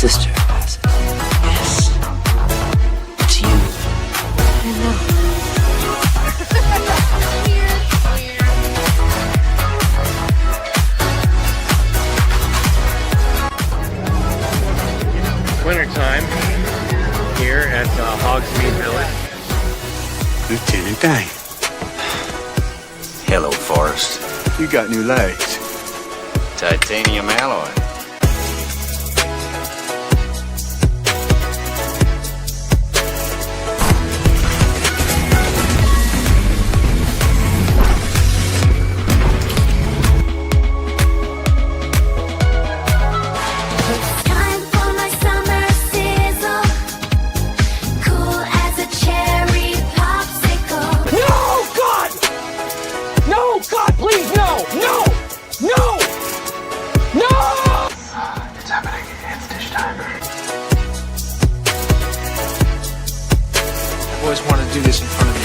sister has it. Yes. It's you. I know. Wintertime here at Hogsmeade Village. Lieutenant Dane, Hello, Forrest. you got new legs. Titanium alloy. Time for my summer sizzle, cool as a cherry popsicle. No, God! No, God, please, no! No! No! No! It's happening. It's dish time. I've always wanted to do this in front of you.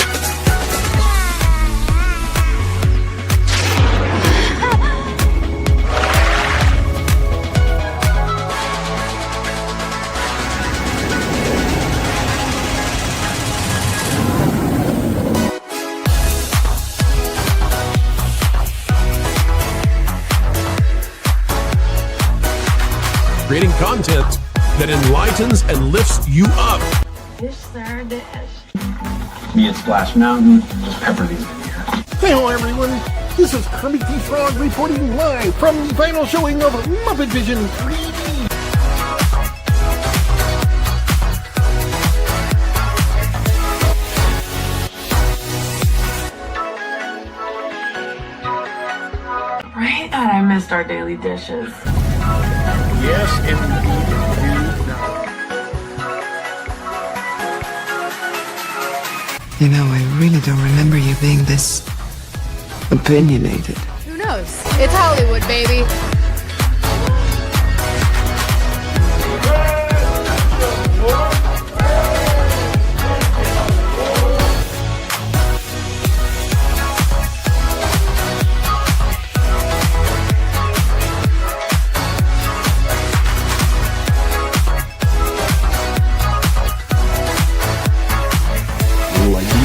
Creating content that enlightens and lifts you up. Dish, sir, dish. Me at Splash Mountain, just pepper these in here. Hello, everyone. This is Kermit the Frog reporting live from the final showing of Muppet Vision 3D. Right? God, I missed our daily dishes. Yes, indeed. You know, I really don't remember you being this opinionated. Who knows? It's Hollywood, baby.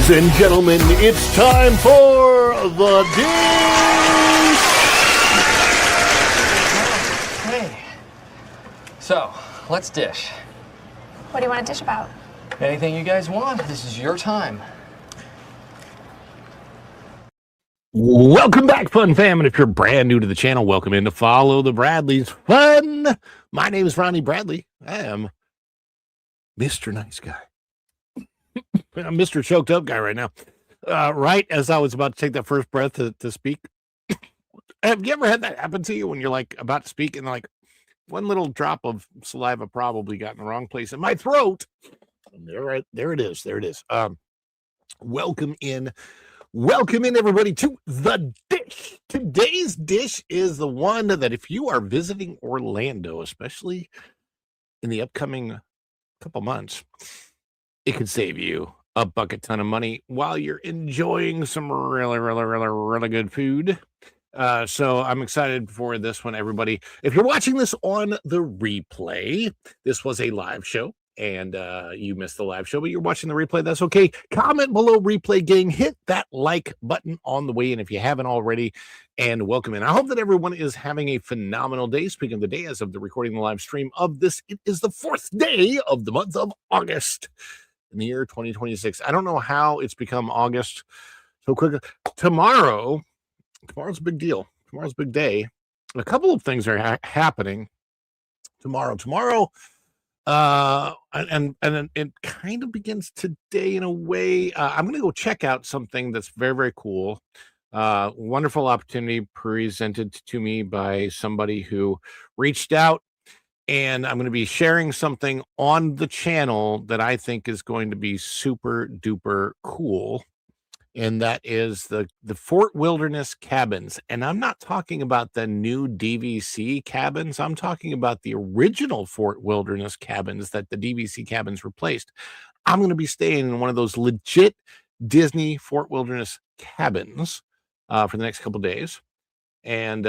Ladies and gentlemen, it's time for the dish. Hey. So, let's dish. What do you want to dish about? Anything you guys want, this is your time. Welcome back, Fun Fam, and if you're brand new to the channel, welcome in to Follow the Bradleys Fun. My name is Ronnie Bradley. I am Mr. Nice Guy. I'm Mr. Choked Up Guy right now. Right as I was about to take that first breath to speak. Have you ever had that happen to you when you're like about to speak and like one little drop of saliva probably got in the wrong place in my throat? There it is. Welcome in, everybody, to the dish. Today's dish is the one that if you are visiting Orlando, especially in the upcoming couple months, it could save you a bucket ton of money while you're enjoying some really good food. So I'm excited for this one, everybody. If you're watching this on the replay, this was a live show and you missed the live show, but you're watching the replay. That's okay. Comment below, replay gang. Hit that like button on the way in if you haven't already, and welcome in. I hope that everyone is having a phenomenal day. Speaking of the day, as of the recording the live stream of this, it is the 4th day of the month of August in the year 2026. I don't know how it's become August so quick. Tomorrow's a big deal. Tomorrow's a big day. A couple of things are happening tomorrow. And then it kind of begins today in a way. I'm going to go check out something that's very, very cool. Wonderful opportunity presented to me by somebody who reached out. And I'm going to be sharing something on the channel that I think is going to be super duper cool. And that is the Fort Wilderness cabins. And I'm not talking about the new DVC cabins. I'm talking about the original Fort Wilderness cabins that the DVC cabins replaced. I'm going to be staying in one of those legit Disney Fort Wilderness cabins for the next couple days. And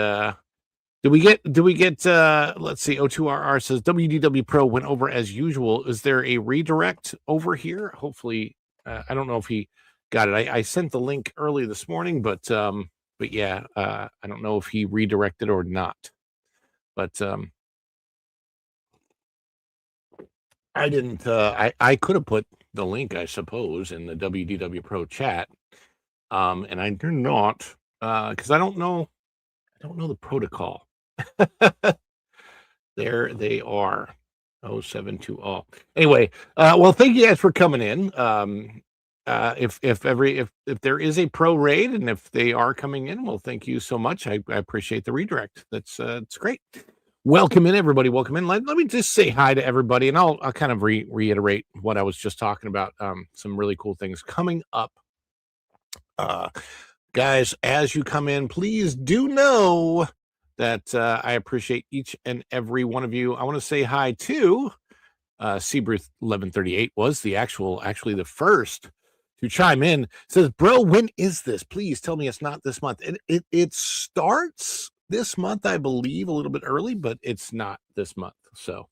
Do we get let's see, O2RR says WDW Pro went over as usual. Is there a redirect over here? Hopefully, I don't know if he got it. I sent the link early this morning, but yeah, I don't know if he redirected or not. But I didn't I could have put the link, I suppose, in the WDW Pro chat. And I did not, because I don't know the protocol. There they are. 072 all. Anyway, well, thank you guys for coming in. If there is a pro raid and if they are coming in, well, thank you so much. I appreciate the redirect. That's it's great. Welcome in, everybody. Welcome in. Let me just say hi to everybody, and I'll kind of reiterate what I was just talking about. Some really cool things coming up. Guys, as you come in, please do know that I appreciate each and every one of you. I want to say hi to Seabruth 1138 was actually the first to chime in. Says, bro, when is this? Please tell me it's not this month. It starts this month, I believe, a little bit early, but it's not this month. So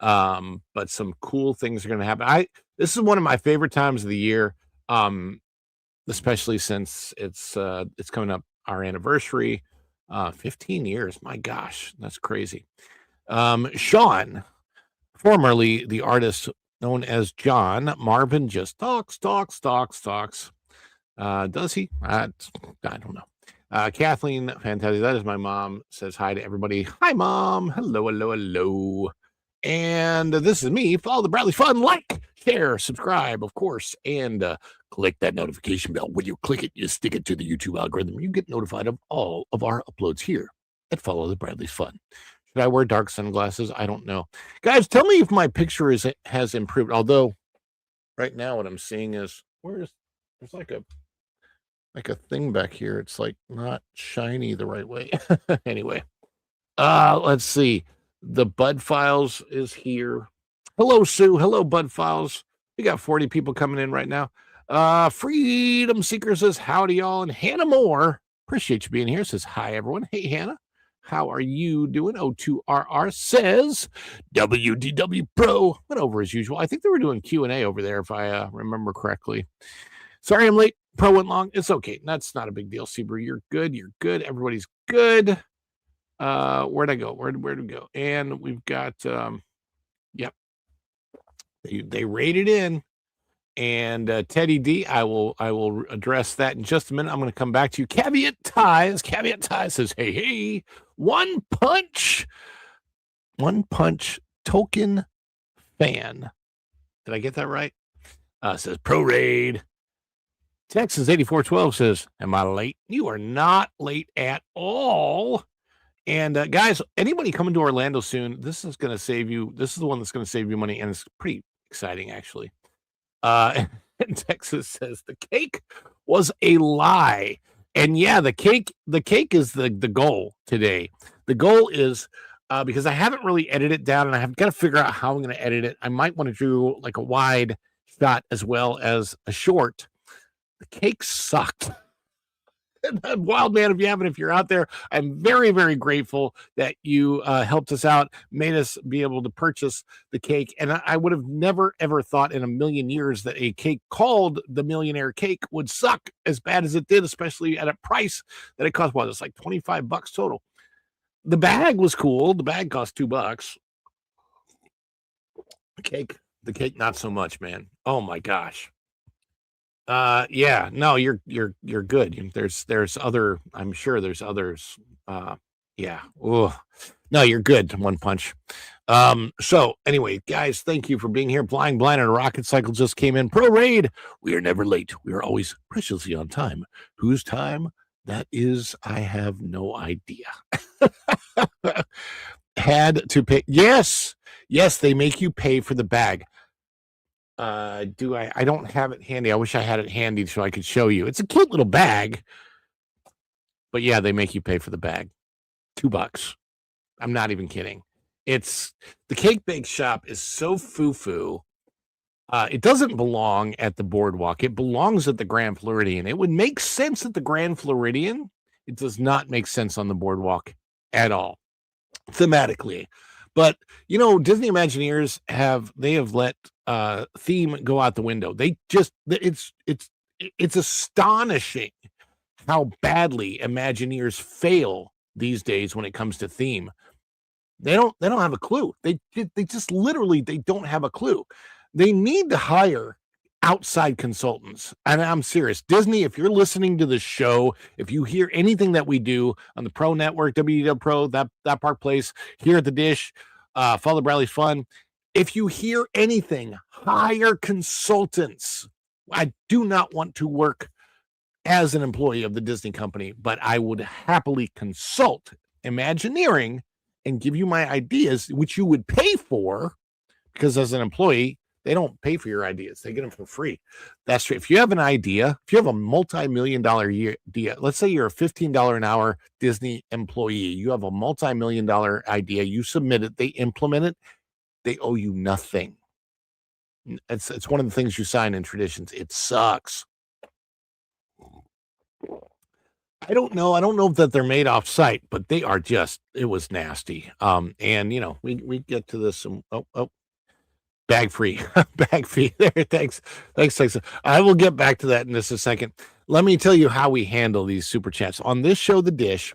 but some cool things are going to happen. This is one of my favorite times of the year, especially since it's coming up our anniversary. 15 years, my gosh, that's crazy. Sean, formerly the artist known as John Marvin, just talks. Does he? I don't know. Kathleen, fantastic. That is my mom. Says hi to everybody. Hi, Mom. Hello. And this is me. Follow the Bradley Fun, like, share, subscribe, of course, and click that notification bell. When you click it, you stick it to the YouTube algorithm. You get notified of all of our uploads here at Follow the Bradley Fun. Should I wear dark sunglasses? I don't know. Guys, tell me if my picture has improved. Although right now what I'm seeing is there's like a thing back here. It's like not shiny the right way. Anyway, let's see. The Bud Files is here. Hello, Sue. Hello, Bud Files. We got 40 people coming in right now. Freedom Seeker says, howdy, y'all. And Hannah Moore, appreciate you being here, says, hi, everyone. Hey, Hannah. How are you doing? O2RR says, WDW Pro. Went over as usual. I think they were doing Q&A over there, if I remember correctly. Sorry I'm late. Pro went long. It's okay. That's not a big deal, Seabrew. You're good. Everybody's good. Where'd I go? Where'd we go? And we've got, yep. They rated in. And Teddy D, I will address that in just a minute. I'm going to come back to you. Caveat Ties says, hey, one punch token fan. Did I get that right? Says Pro Raid. Texas 8412 says, am I late? You are not late at all. And guys, anybody coming to Orlando soon, this is going to save you. This is the one that's going to save you money, and it's pretty exciting, actually. And Texas says the cake was a lie. And yeah, the cake is the goal today. The goal is because I haven't really edited it down, and I have got to figure out how I'm going to edit it. I might want to do like a wide shot as well as a short. The cake sucked. Wild man, if you're out there, I'm very, very grateful that you helped us out, made us be able to purchase the cake. And I would have never, ever thought in a million years that a cake called the Millionaire Cake would suck as bad as it did, especially at a price that it cost. Well, it's like $25 total. The bag was cool. The bag cost $2. The cake, not so much, man. Oh my gosh. Yeah, no, you're good. There's other, I'm sure there's others. Yeah. Ooh. No, you're good. One punch. So anyway, guys, thank you for being here. Flying Blind and a Rocket Cycle just came in. Pro Raid. We are never late. We are always preciously on time. Whose time? That is, I have no idea. Had to pay. Yes, they make you pay for the bag. I don't have it handy. I wish I had it handy so I could show you. It's a cute little bag. But yeah, they make you pay for the bag. $2. I'm not even kidding. It's the Cake Bake Shop is so foo-foo. It doesn't belong at the Boardwalk. It belongs at the Grand Floridian. It would make sense at the Grand Floridian. It does not make sense on the Boardwalk at all. thematically. But you know, Disney Imagineers have let theme go out the window. They just it's astonishing how badly Imagineers fail these days when it comes to theme. They don't have a clue. They just literally they don't have a clue. They need to hire outside consultants. And I'm serious. Disney, if you're listening to the show, if you hear anything that we do on the Pro Network, WDW Pro, that Park Place, here at the Dish, Follow Bradley's Fun, if you hear anything, hire consultants. I do not want to work as an employee of the Disney company, but I would happily consult Imagineering and give you my ideas, which you would pay for, because as an employee, they don't pay for your ideas. They get them for free. That's true. If you have an idea, if you have a multi-million-dollar idea, let's say you're a $15 an hour Disney employee, you have a multi-million-dollar idea, you submit it, they implement it, they owe you nothing. It's one of the things you sign in traditions. It sucks. I don't know that they're made off site, but they are just, it was nasty. And you know, we get to this. Bag free there. Thanks. I will get back to that in just a second. Let me tell you how we handle these super chats on this show, The Dish.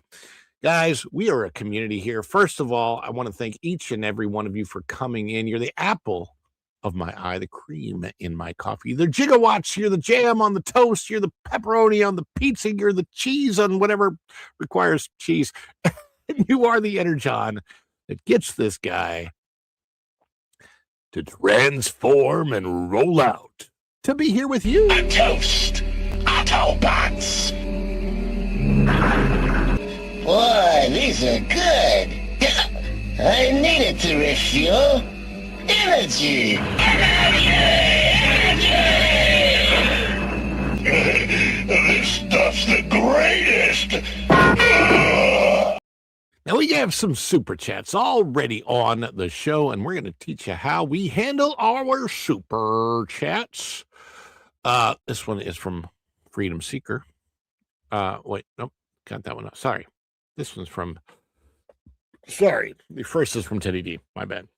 Guys, we are a community here. First of all, I want to thank each and every one of you for coming in. You're the apple of my eye, the cream in my coffee, the gigawatts, you're the jam on the toast, you're the pepperoni on the pizza, you're the cheese on whatever requires cheese. You are the energon that gets this guy to transform and roll out to be here with you. A toast, Autobots. Boy, these are good. I needed to refuel. Energy! This stuff's the greatest! Now we have some super chats already on the show, and we're going to teach you how we handle our super chats. This one is from Freedom Seeker. Wait, nope, got that one up. Sorry. This one's from, the first is from Teddy D. My bad.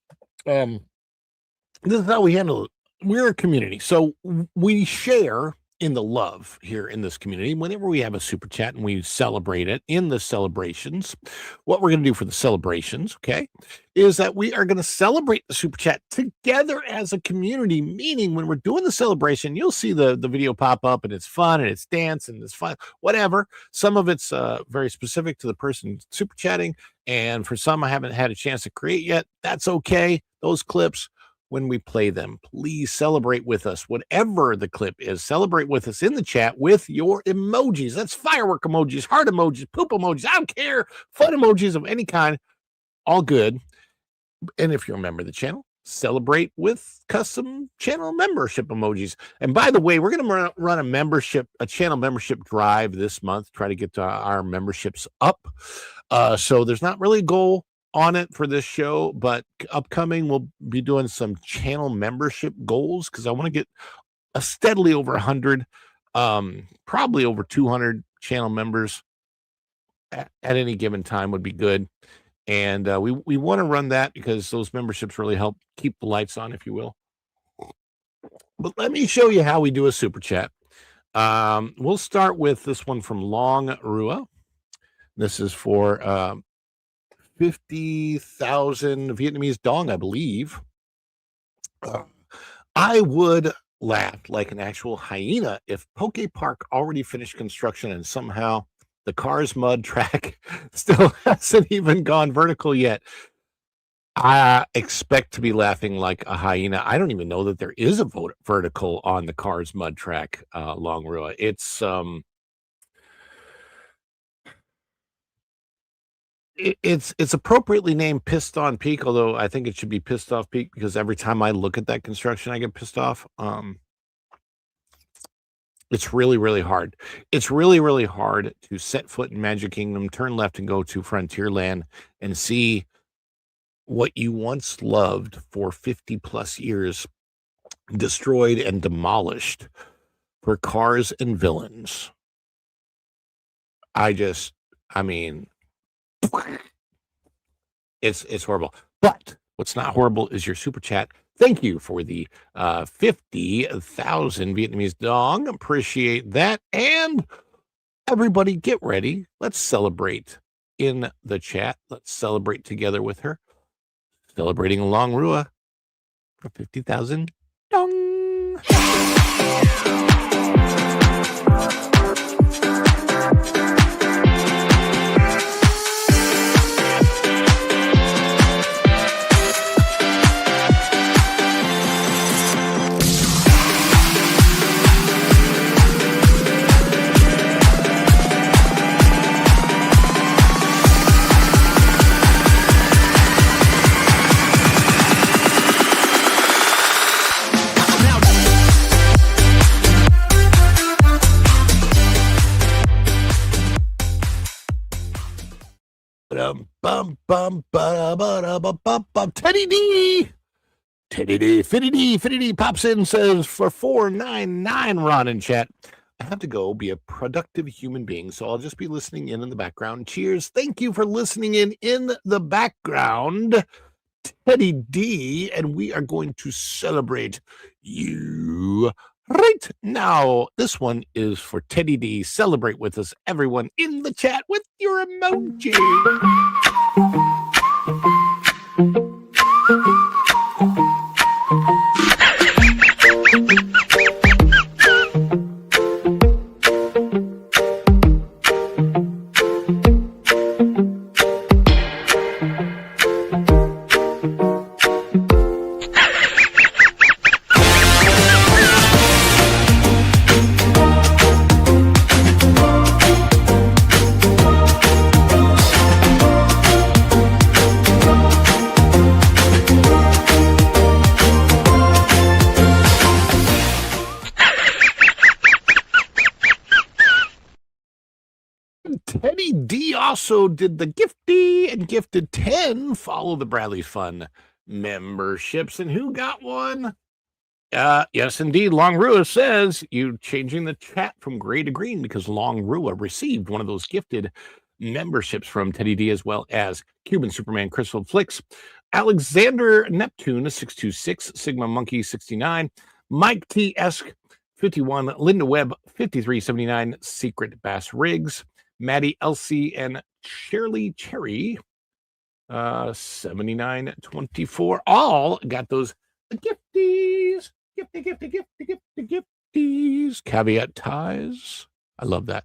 This is how we handle it. We're a community, so we share in the love here in this community. Whenever we have a super chat and we celebrate it in the celebrations, what we're going to do for the celebrations, okay, is that we are going to celebrate the super chat together as a community, meaning when we're doing the celebration, you'll see the video pop up and it's fun and it's dance and it's fun, whatever. Some of it's very specific to the person super chatting, and for some I haven't had a chance to create yet. That's okay. Those clips, when we play them, please celebrate with us. Whatever the clip is, celebrate with us in the chat with your emojis. That's firework emojis, heart emojis, poop emojis. I don't care. Fun emojis of any kind. All good. And if you're a member of the channel, celebrate with custom channel membership emojis. And by the way, we're going to run a channel membership drive this month, try to get to our memberships up. So there's not really a goal on it for this show, but upcoming we'll be doing some channel membership goals, because I want to get a steadily over 100, probably over 200 channel members at any given time would be good. And we want to run that because those memberships really help keep the lights on, if you will. But let me show you how we do a super chat. We'll start with this one from Long Rua. This is for 50,000 Vietnamese dong, I believe. I would laugh like an actual hyena if Poke Park already finished construction and somehow the Cars Mud track still hasn't even gone vertical yet. I expect to be laughing like a hyena. I don't even know that there is a vertical on the Cars Mud track, Long Rua. It's appropriately named Pissed On Peak, although I think it should be Pissed Off Peak, because every time I look at that construction, I get pissed off. It's really, really hard. It's really, really hard to set foot in Magic Kingdom, turn left and go to Frontierland and see what you once loved for 50 plus years destroyed and demolished for cars and villains. I mean, It's horrible. But what's not horrible is your super chat. Thank you for the 50,000 Vietnamese dong. Appreciate that. And everybody get ready. Let's celebrate in the chat. Let's celebrate together with her. Celebrating Long Rua for 50,000 dong. Teddy D. Teddy D. Fitty D pops in and says for 499 Ron in chat. I have to go be a productive human being, so I'll just be listening in the background. Cheers. Thank you for listening in the background, Teddy D. And we are going to celebrate you right now. This one is for Teddy D. Celebrate with us, everyone, in the chat with your emoji. Teddy D also did the gifty and gifted 10 Follow the Bradley's Fun memberships. And who got one? Yes, indeed. Long Rua says you changing the chat from gray to green because Long Rua received one of those gifted memberships from Teddy D, as well as Cuban Superman Crystal Flicks, Alexander Neptune 626, Sigma Monkey 69, Mike T. Esk 51, Linda Webb 5379, Secret Bass Riggs, Maddie Elsie, and Shirley Cherry 7924. All got those gifties. Gifties. Caveat ties. I love that.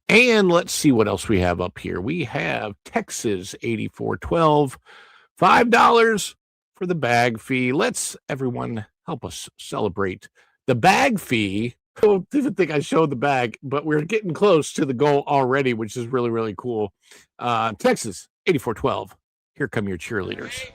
And let's see what else we have up here. We have Texas 8412, $5 for the bag fee. Let's everyone help us celebrate the bag fee. I don't even think I showed the bag, but we're getting close to the goal already, which is really, really cool. Texas 8412. Here come your cheerleaders.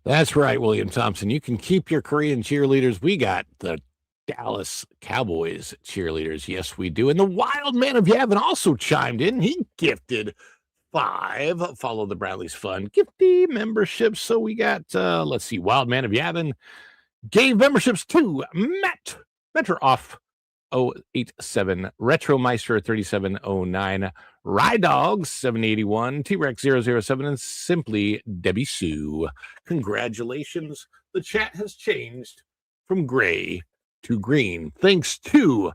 That's right, William Thompson. You can keep your Korean cheerleaders. We got the Dallas Cowboys cheerleaders. Yes, we do. And the Wild Man of Yavin also chimed in. He gifted 5 Follow the Bradley's Fun gifty memberships. So we got, let's see, Wild Man of Yavin gave memberships to Matt Meteroff 087, Retromeister 3709, Rydog 781, T-Rex 007, and Simply Debbie Sue. Congratulations. The chat has changed from gray to green, thanks to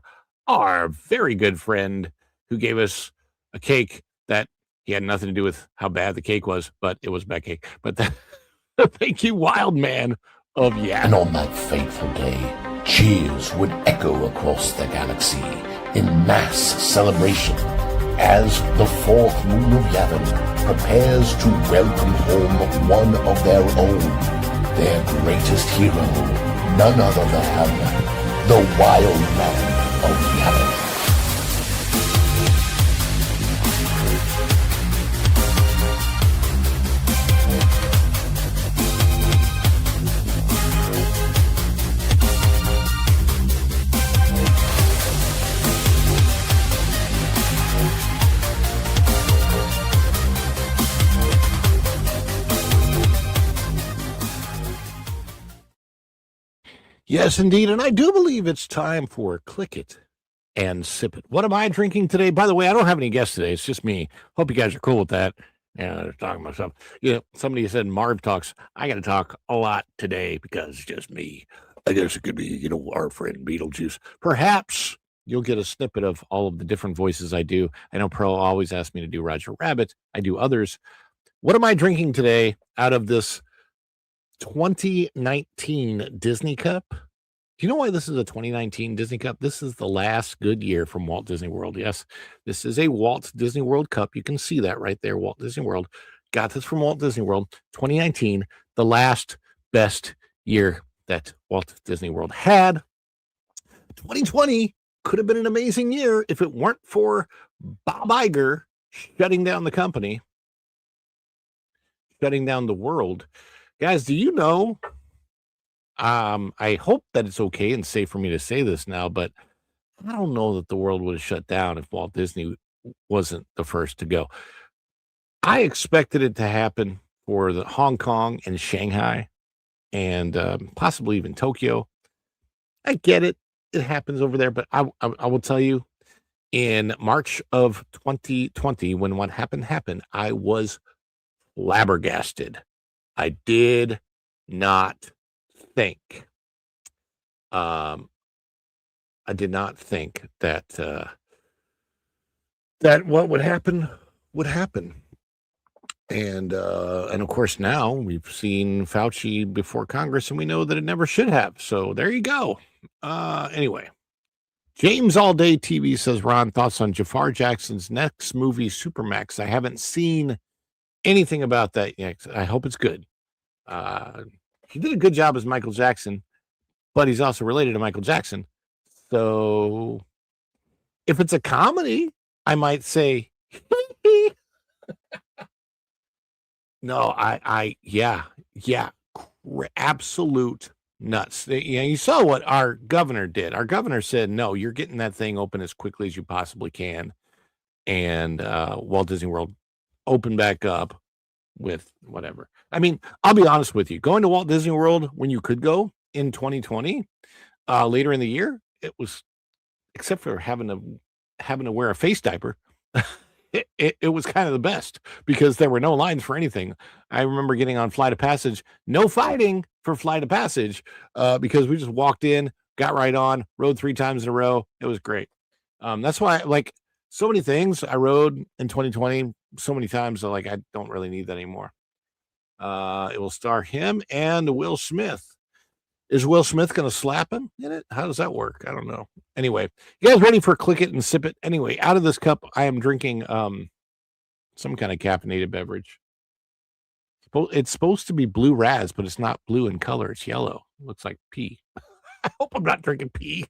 our very good friend who gave us a cake that he had nothing to do with how bad the cake was, but it was bad cake. But thank you, Wild Man of Yavin. And on that fateful day, cheers would echo across the galaxy in mass celebration as the fourth moon of Yavin prepares to welcome home one of their own, their greatest hero, none other than the Wild Man of Yavin. Yes, indeed. And I do believe it's time for Click It and Sip It. What am I drinking today? By the way, I don't have any guests today. It's just me. Hope you guys are cool with that. Yeah, they're talking about stuff. You know, somebody said Marv talks. I got to talk a lot today because it's just me. I guess it could be, you know, our friend Beetlejuice. Perhaps you'll get a snippet of all of the different voices I do. I know Pro always asks me to do Roger Rabbit. I do others. What am I drinking today out of this 2019 Disney Cup? Do you know why this is a 2019 Disney Cup? This is the last good year from Walt Disney World. Yes, this is a Walt Disney World Cup. You can see that right there, Walt Disney World. Got this from Walt Disney World. 2019, the last best year that Walt Disney World had. 2020 could have been an amazing year if it weren't for Bob Iger shutting down the company, shutting down the world. Guys, do you know, I hope that it's okay and safe for me to say this now, but I don't know that the world would have shut down if Walt Disney wasn't the first to go. I expected it to happen for the Hong Kong and Shanghai and possibly even Tokyo. I get it. It happens over there, but I will tell you, in March of 2020, when what happened, I was flabbergasted. I did not think, that that what would happen would happen. And of course now we've seen Fauci before Congress and we know that it never should have. So there you go. Anyway, James All Day TV says, Ron, thoughts on Jafar Jackson's next movie, Supermax? I haven't seen anything about that yet. I hope it's good. He did a good job as Michael Jackson, but he's also related to Michael Jackson. So if it's a comedy, I might say, no, yeah, absolute nuts. You saw what our governor did. Our governor said, no, you're getting that thing open as quickly as you possibly can. And Walt Disney World opened back up with whatever. I mean, I'll be honest with you. Going to Walt Disney World when you could go in 2020, later in the year, it was, except for having to wear a face diaper, it was kind of the best because there were no lines for anything. I remember getting on Flight of Passage, no fighting for Flight of Passage, because we just walked in, got right on, rode 3 times in a row. It was great. That's why, like, so many things I rode in 2020 so many times, so like I don't really need that anymore. It will star him and Will Smith. Is Will Smith going to slap him in it? How does that work? I don't know. Anyway, you guys ready for Click It and Sip It? Anyway, out of this cup, I am drinking some kind of caffeinated beverage. It's supposed to be blue raz, but it's not blue in color. It's yellow. It looks like pee. I hope I'm not drinking pee.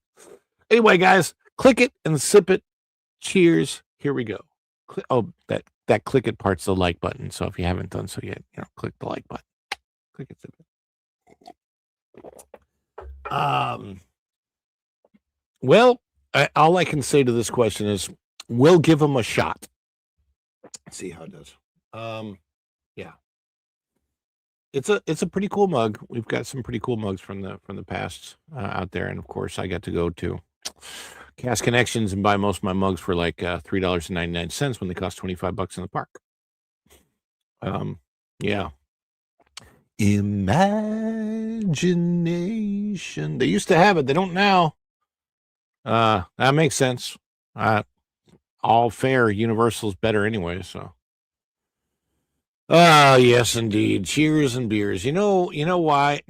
Anyway, guys, click it and sip it. Cheers. Here we go. That click it part's the like button. So if you haven't done so yet, click the like button. Click it, sip it. Well, all I can say to this question is we'll give him a shot. Let's see how it does. Yeah. It's a pretty cool mug. We've got some pretty cool mugs from the past out there, and of course I got to go to Cast Connections and buy most of my mugs for like $3.99 when they cost $25 in the park. Yeah. Imagination. They used to have it. They don't now. That makes sense. All fair. Universal's better anyway. So. Yes, indeed. Cheers and beers. You know why?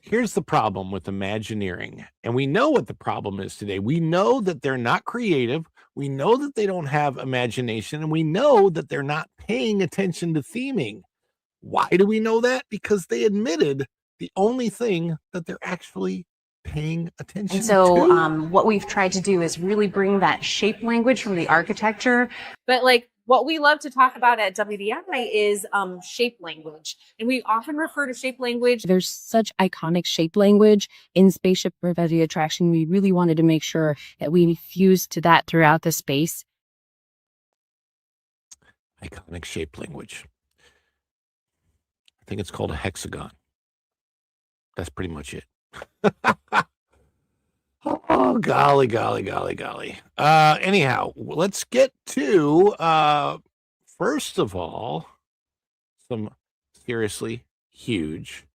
Here's the problem with Imagineering. And we know what the problem is today. We know that they're not creative. We know that they don't have imagination, and we know that they're not paying attention to theming. Why do we know that? Because they admitted the only thing that they're actually paying attention And so to. what we've tried to do is really bring that shape language from the architecture. But like what we love to talk about at WDI is shape language. And we often refer to shape language. There's such iconic shape language in Spaceship Revetti Attraction. We really wanted to make sure that we fused to that throughout the space. Iconic shape language. I think it's called a hexagon. That's pretty much it. Oh, golly. Anyhow, let's get to, first of all, some seriously huge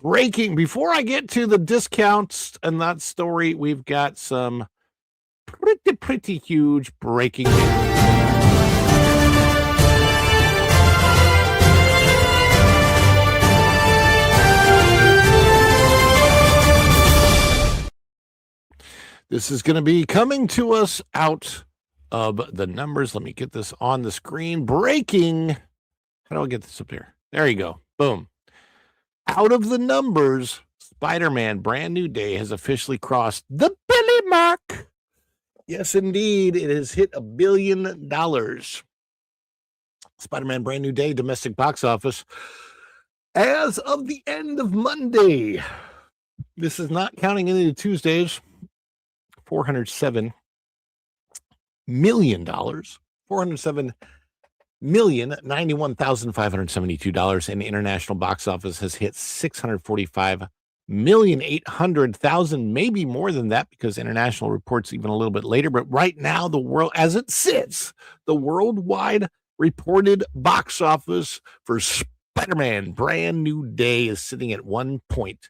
breaking. Before I get to the discounts and that story, we've got some pretty huge breaking news. This is going to be coming to us out of the numbers. Let me get this on the screen. Breaking. How do I get this up here? There you go. Boom. Out of the numbers, Spider-Man Brand New Day has officially crossed the billion mark. Yes, indeed. It has hit $1 billion. Spider-Man Brand New Day domestic box office as of the end of Monday. This is not counting any of the Tuesdays. $407 million, $407,091,572, and the international box office has hit 645,800,000, maybe more than that because international reports even a little bit later. But right now, the world, as it sits, the worldwide reported box office for Spider-Man Brand New Day is sitting at 1 billion,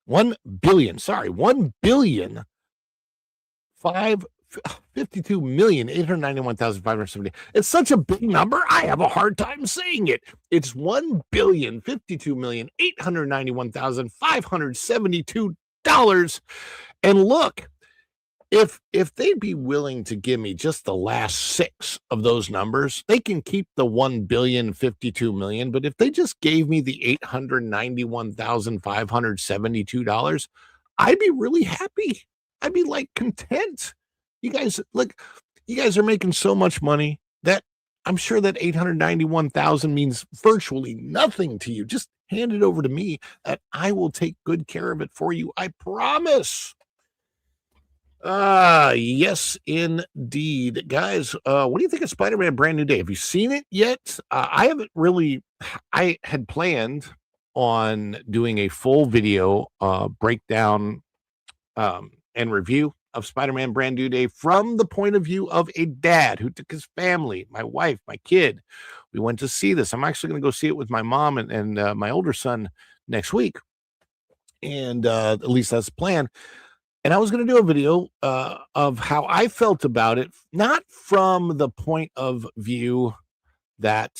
52,891,570. It's such a big number, I have a hard time saying it. It's $1,052,891,572. And look, if they'd be willing to give me just the last 6 of those numbers, they can keep the $1,052,000,000. But if they just gave me the $891,572, I'd be really happy. I'd be like content. You guys, look, you guys are making so much money that I'm sure that 891,000 means virtually nothing to you. Just hand it over to me and I will take good care of it for you. I promise. Yes, indeed. Guys, what do you think of Spider-Man Brand New Day? Have you seen it yet? I haven't really. I had planned on doing a full video breakdown and review of Spider-Man Brand New Day from the point of view of a dad who took his family, my wife, my kid. We went to see this. I'm actually going to go see it with my mom and my older son next week. And at least that's the plan. And I was going to do a video of how I felt about it, not from the point of view that,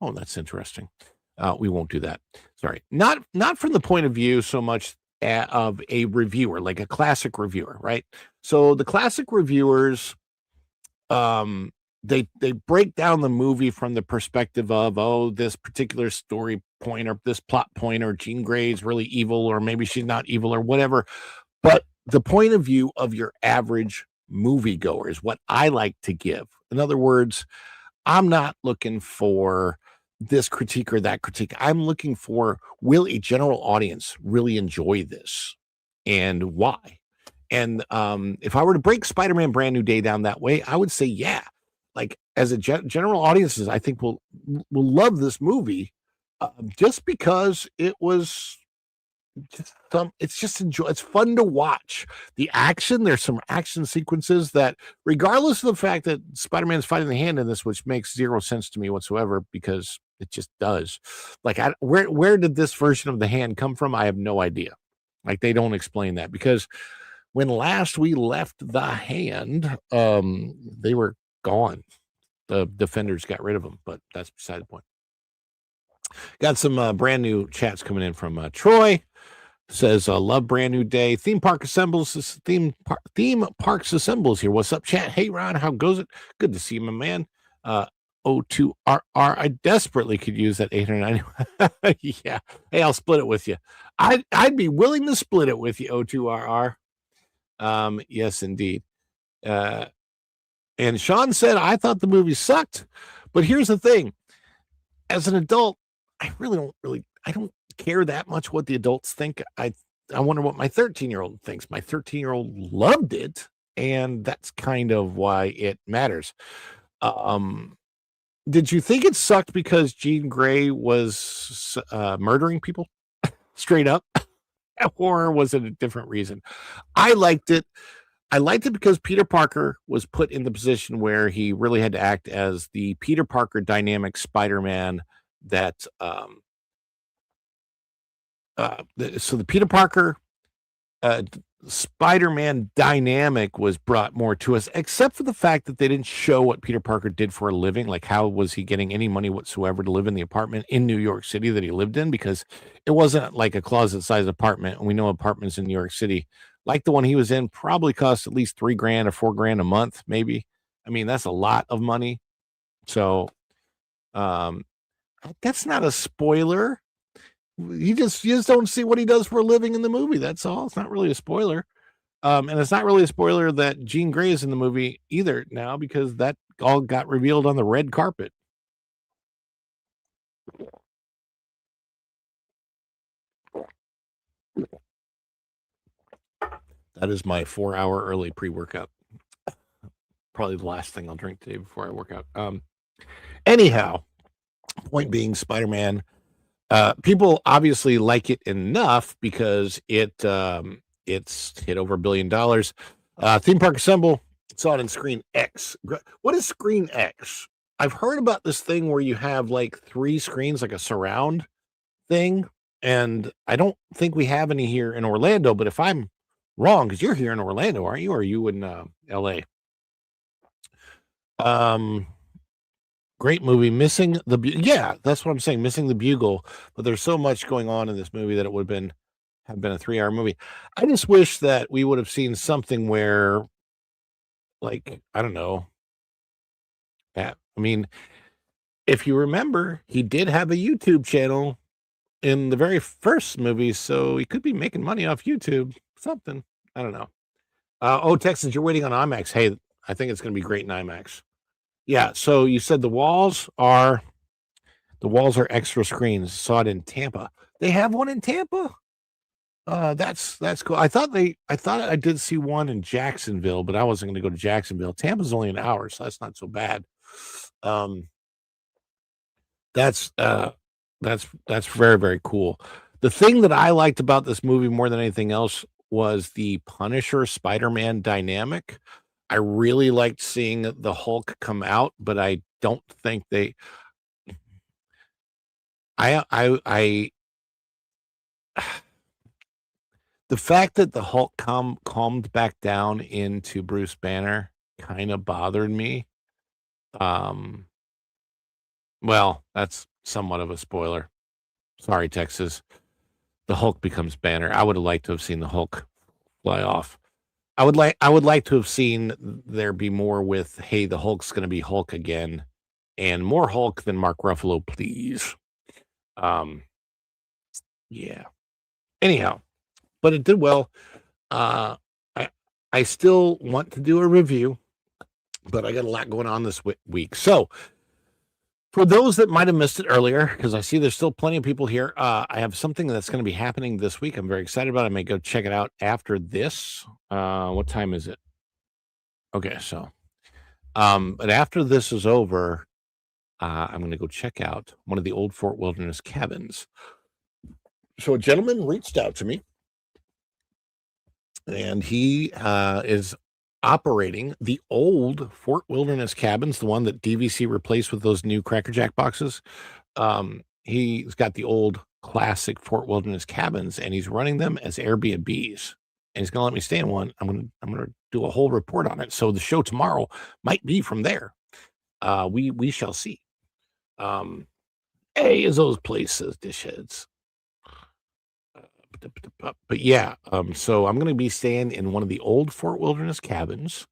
that's interesting. We won't do that. Sorry. Not from the point of view so much of a reviewer, like a classic reviewer, right? So the classic reviewers, they break down the movie from the perspective of, this particular story point or this plot point, or Jean Grey is really evil, or maybe she's not evil, or whatever. But the point of view of your average moviegoer is what I like to give. In other words, I'm not looking for this critique or that critique. I'm looking for, will a general audience really enjoy this, and why? And if I were to break Spider-Man Brand New Day down that way, I would say, yeah, like as a general audiences, I think will love this movie. Just because it was just it's fun to watch the action. There's some action sequences that, regardless of the fact that Spider-Man's fighting the hand in this, which makes zero sense to me whatsoever, because it just does. Like, where did this version of the hand come from? I have no idea. Like, they don't explain that, because when last we left the hand, they were gone. The Defenders got rid of them, but that's beside the point. Got some brand new chats coming in from Troy. says, love Brand New Day. Theme Parks Assembles here. What's up, chat? Hey, Ron, how goes it? Good to see you, my man. O2RR. I desperately could use that 890. Yeah. Hey, I'll split it with you. I'd be willing to split it with you, O2RR. Yes, indeed. And Sean said, I thought the movie sucked. But here's the thing. As an adult, I don't care that much what the adults think. I wonder what my 13-year-old thinks. My 13-year-old loved it, and that's kind of why it matters. Did you think it sucked because Jean Grey was murdering people straight up, or was it a different reason? I liked it. I liked it because Peter Parker was put in the position where he really had to act as the Peter Parker dynamic Spider-Man that so the Peter Parker Spider-Man dynamic was brought more to us, except for the fact that they didn't show what Peter Parker did for a living. Like, how was he getting any money whatsoever to live in the apartment in New York City that he lived in? Because it wasn't like a closet-sized apartment. And we know apartments in New York City, like the one he was in, probably cost at least $3,000 or $4,000 a month, maybe. I mean, that's a lot of money. So, that's not a spoiler. You just don't see what he does for a living in the movie. That's all. It's not really a spoiler. And it's not really a spoiler that Jean Grey is in the movie either now, because that all got revealed on the red carpet. That is my 4-hour early pre-workout. Probably the last thing I'll drink today before I work out. Anyhow, point being, Spider-Man. People obviously like it enough because it's hit over $1 billion. Theme Park Assemble, saw it in Screen X. What is Screen X? I've heard about this thing where you have like 3 screens, like a surround thing, and I don't think we have any here in Orlando. But if I'm wrong, because you're here in Orlando, aren't you? Or are you in LA? Great movie. Missing the yeah, that's what I'm saying. Missing the Bugle, but there's so much going on in this movie that it would have been a 3-hour movie. I just wish that we would have seen something where, like, I don't know. I mean, if you remember, he did have a YouTube channel in the very first movie, so he could be making money off YouTube. Something. I don't know. Texans, you're waiting on IMAX. Hey, I think it's going to be great in IMAX. Yeah, so you said the walls are extra screens. Saw it in Tampa. They have one in Tampa. That's cool. I thought I did see one in Jacksonville, but I wasn't going to go to Jacksonville. Tampa's only an hour, so that's not so bad. That's very, very cool. The thing that I liked about this movie more than anything else was the Punisher Spider-Man dynamic. I really liked seeing the Hulk come out, but I don't think they. The fact that the Hulk calmed back down into Bruce Banner kind of bothered me. Well, that's somewhat of a spoiler. Sorry, Texas. The Hulk becomes Banner. I would have liked to have seen the Hulk fly off. I would like to have seen there be more with, hey, the Hulk's going to be Hulk again, and more Hulk than Mark Ruffalo, please. Yeah. Anyhow, but it did well. I still want to do a review, but I got a lot going on this week. So, for those that might have missed it earlier, because I see there's still plenty of people here, I have something that's going to be happening this week. I'm very excited about it. I may go check it out after this. What time is it? Okay, so, but after this is over, I'm going to go check out one of the old Fort Wilderness cabins. So a gentleman reached out to me, and he is operating the old Fort Wilderness cabins, the one that DVC replaced with those new Cracker Jack boxes. He's got the old classic Fort Wilderness cabins, and he's running them as Airbnbs. And he's going to let me stay in one. I'm going to do a whole report on it. So the show tomorrow might be from there. We shall see. Hey, is those places, dish heads. But yeah, so I'm going to be staying in one of the old Fort Wilderness cabins,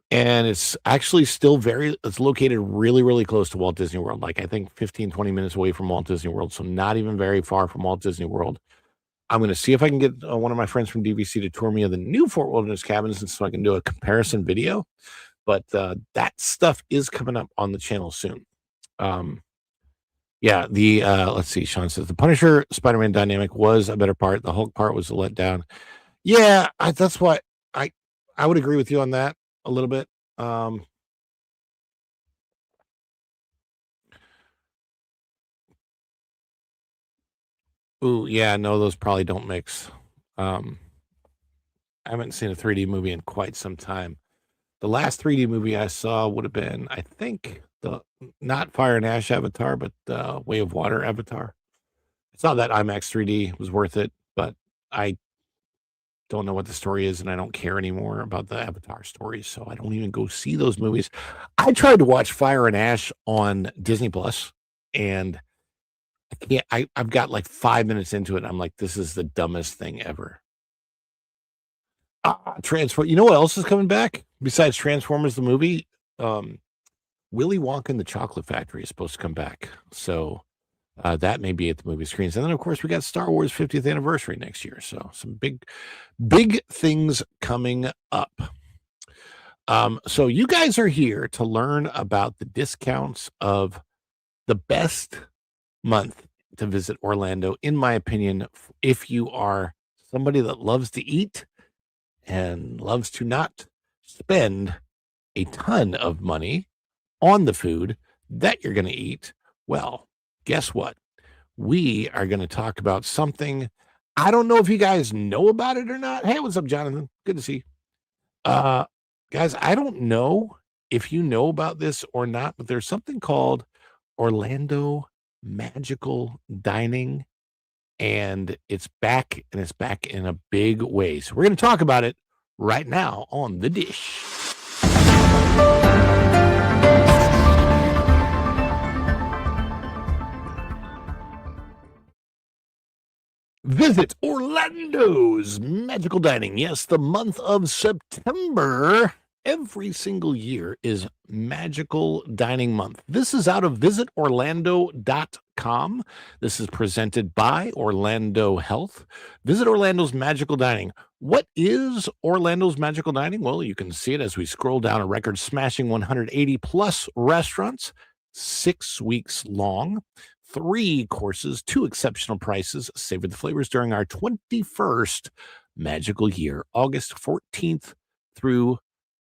and it's actually still it's located really, really close to Walt Disney World. Like I think 15, 20 minutes away from Walt Disney World. So not even very far from Walt Disney World. I'm going to see if I can get one of my friends from DVC to tour me of the new Fort Wilderness cabins, and so I can do a comparison video. But that stuff is coming up on the channel soon. Yeah, let's see. Sean says the Punisher Spider-Man dynamic was a better part. The Hulk part was a letdown. Yeah, that's why I would agree with you on that a little bit. Ooh, yeah, no, those probably don't mix. I haven't seen a 3D movie in quite some time. The last 3D movie I saw would have been, I think, not Fire and Ash Avatar, but the Way of Water Avatar. I saw that IMAX 3D. It was worth it, but I don't know what the story is, and I don't care anymore about the Avatar stories, so I don't even go see those movies. I tried to watch Fire and Ash on Disney Plus, and I can't. I've got like 5 minutes into it. I'm like, this is the dumbest thing ever. Transform. You know what else is coming back besides Transformers the movie? Willy Wonka and the Chocolate Factory is supposed to come back, so that may be at the movie screens. And then, of course, we got Star Wars 50th anniversary next year, so some big things coming up. So you guys are here to learn about the discounts of the best month to visit Orlando, in my opinion, if you are somebody that loves to eat and loves to not spend a ton of money on the food that you're going to eat. Well, guess what? We are going to talk about something. I don't know if you guys know about it or not. Hey, what's up, Jonathan? Good to see you. Guys, I don't know if you know about this or not, but there's something called Orlando Magical Dining, and it's back in a big way. So we're going to talk about it right now on The Dish. Visit Orlando's Magical Dining. Yes, the month of September every single year is Magical Dining Month. This is out of visitorlando.com. This is presented by Orlando Health. Visit Orlando's Magical Dining. What is Orlando's Magical Dining? Well, you can see it as we scroll down a record-smashing 180 plus restaurants, 6 weeks long, 3 courses, 2 exceptional prices. Savor the flavors during our 21st magical year, August 14th through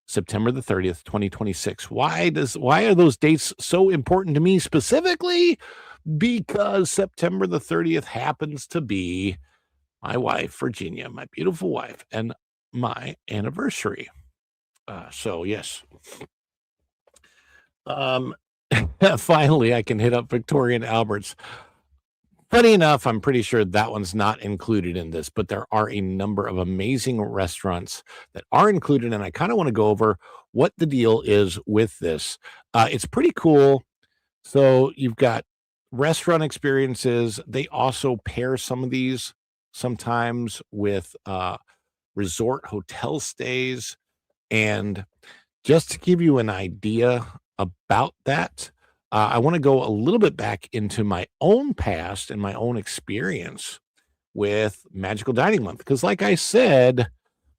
September the 30th, 2026. Why are those dates so important to me specifically? Because September the 30th happens to be my wife, Virginia, my beautiful wife, and my anniversary. So yes. Finally, I can hit up Victoria and Albert's. Funny enough, I'm pretty sure that one's not included in this, but there are a number of amazing restaurants that are included, and I kind of want to go over what the deal is with this. It's pretty cool. So you've got restaurant experiences. They also pair some of these sometimes with resort hotel stays. And just to give you an idea about that, I want to go a little bit back into my own past and my own experience with Magical Dining Month. Because like I said,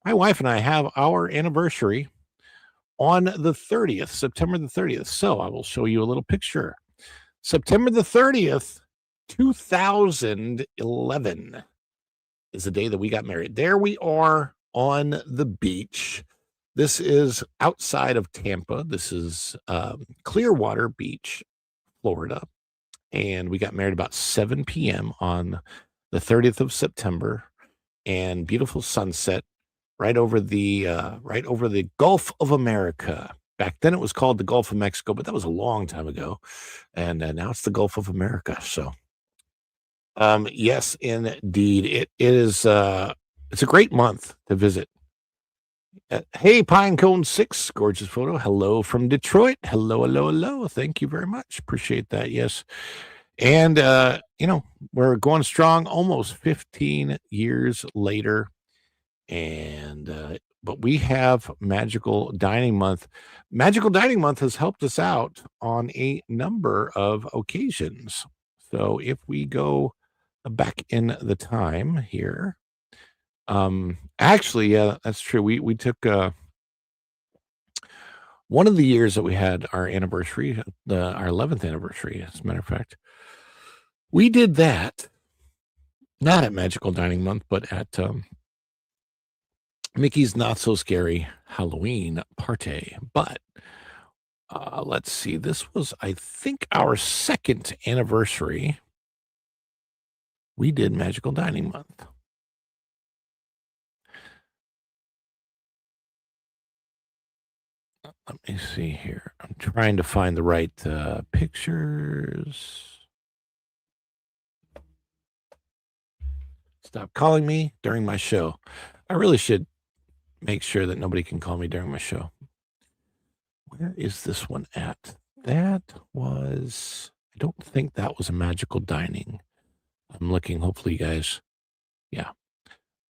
my wife and I have our anniversary on the 30th, September the 30th. So I will show you a little picture. September the 30th, 2011 is the day that we got married. There we are on the beach. This is outside of Tampa. This is Clearwater Beach, Florida. And we got married about 7 p.m. on the 30th of September. And beautiful sunset right over the Gulf of America. Back then it was called the Gulf of Mexico, but that was a long time ago. And now it's the Gulf of America. So yes, indeed. It is it's a great month to visit. Hey, Pinecone 6, gorgeous photo. Hello from Detroit. Hello. Thank you very much. Appreciate that. Yes. And we're going strong, almost 15 years later. And but we have Magical Dining Month. Magical Dining Month has helped us out on a number of occasions. So if we go back in the time here, actually, yeah, that's true. We took one of the years that we had our anniversary, our 11th anniversary, as a matter of fact, we did that not at Magical Dining Month, but at Mickey's Not So Scary Halloween Party. But let's see, this was, I think, our second anniversary. We did Magical Dining Month. Let me see here. I'm trying to find the right pictures. Stop calling me during my show. I really should make sure that nobody can call me during my show. Where is this one at? That was, I don't think that was a Magical Dining. I'm looking, hopefully you guys, yeah.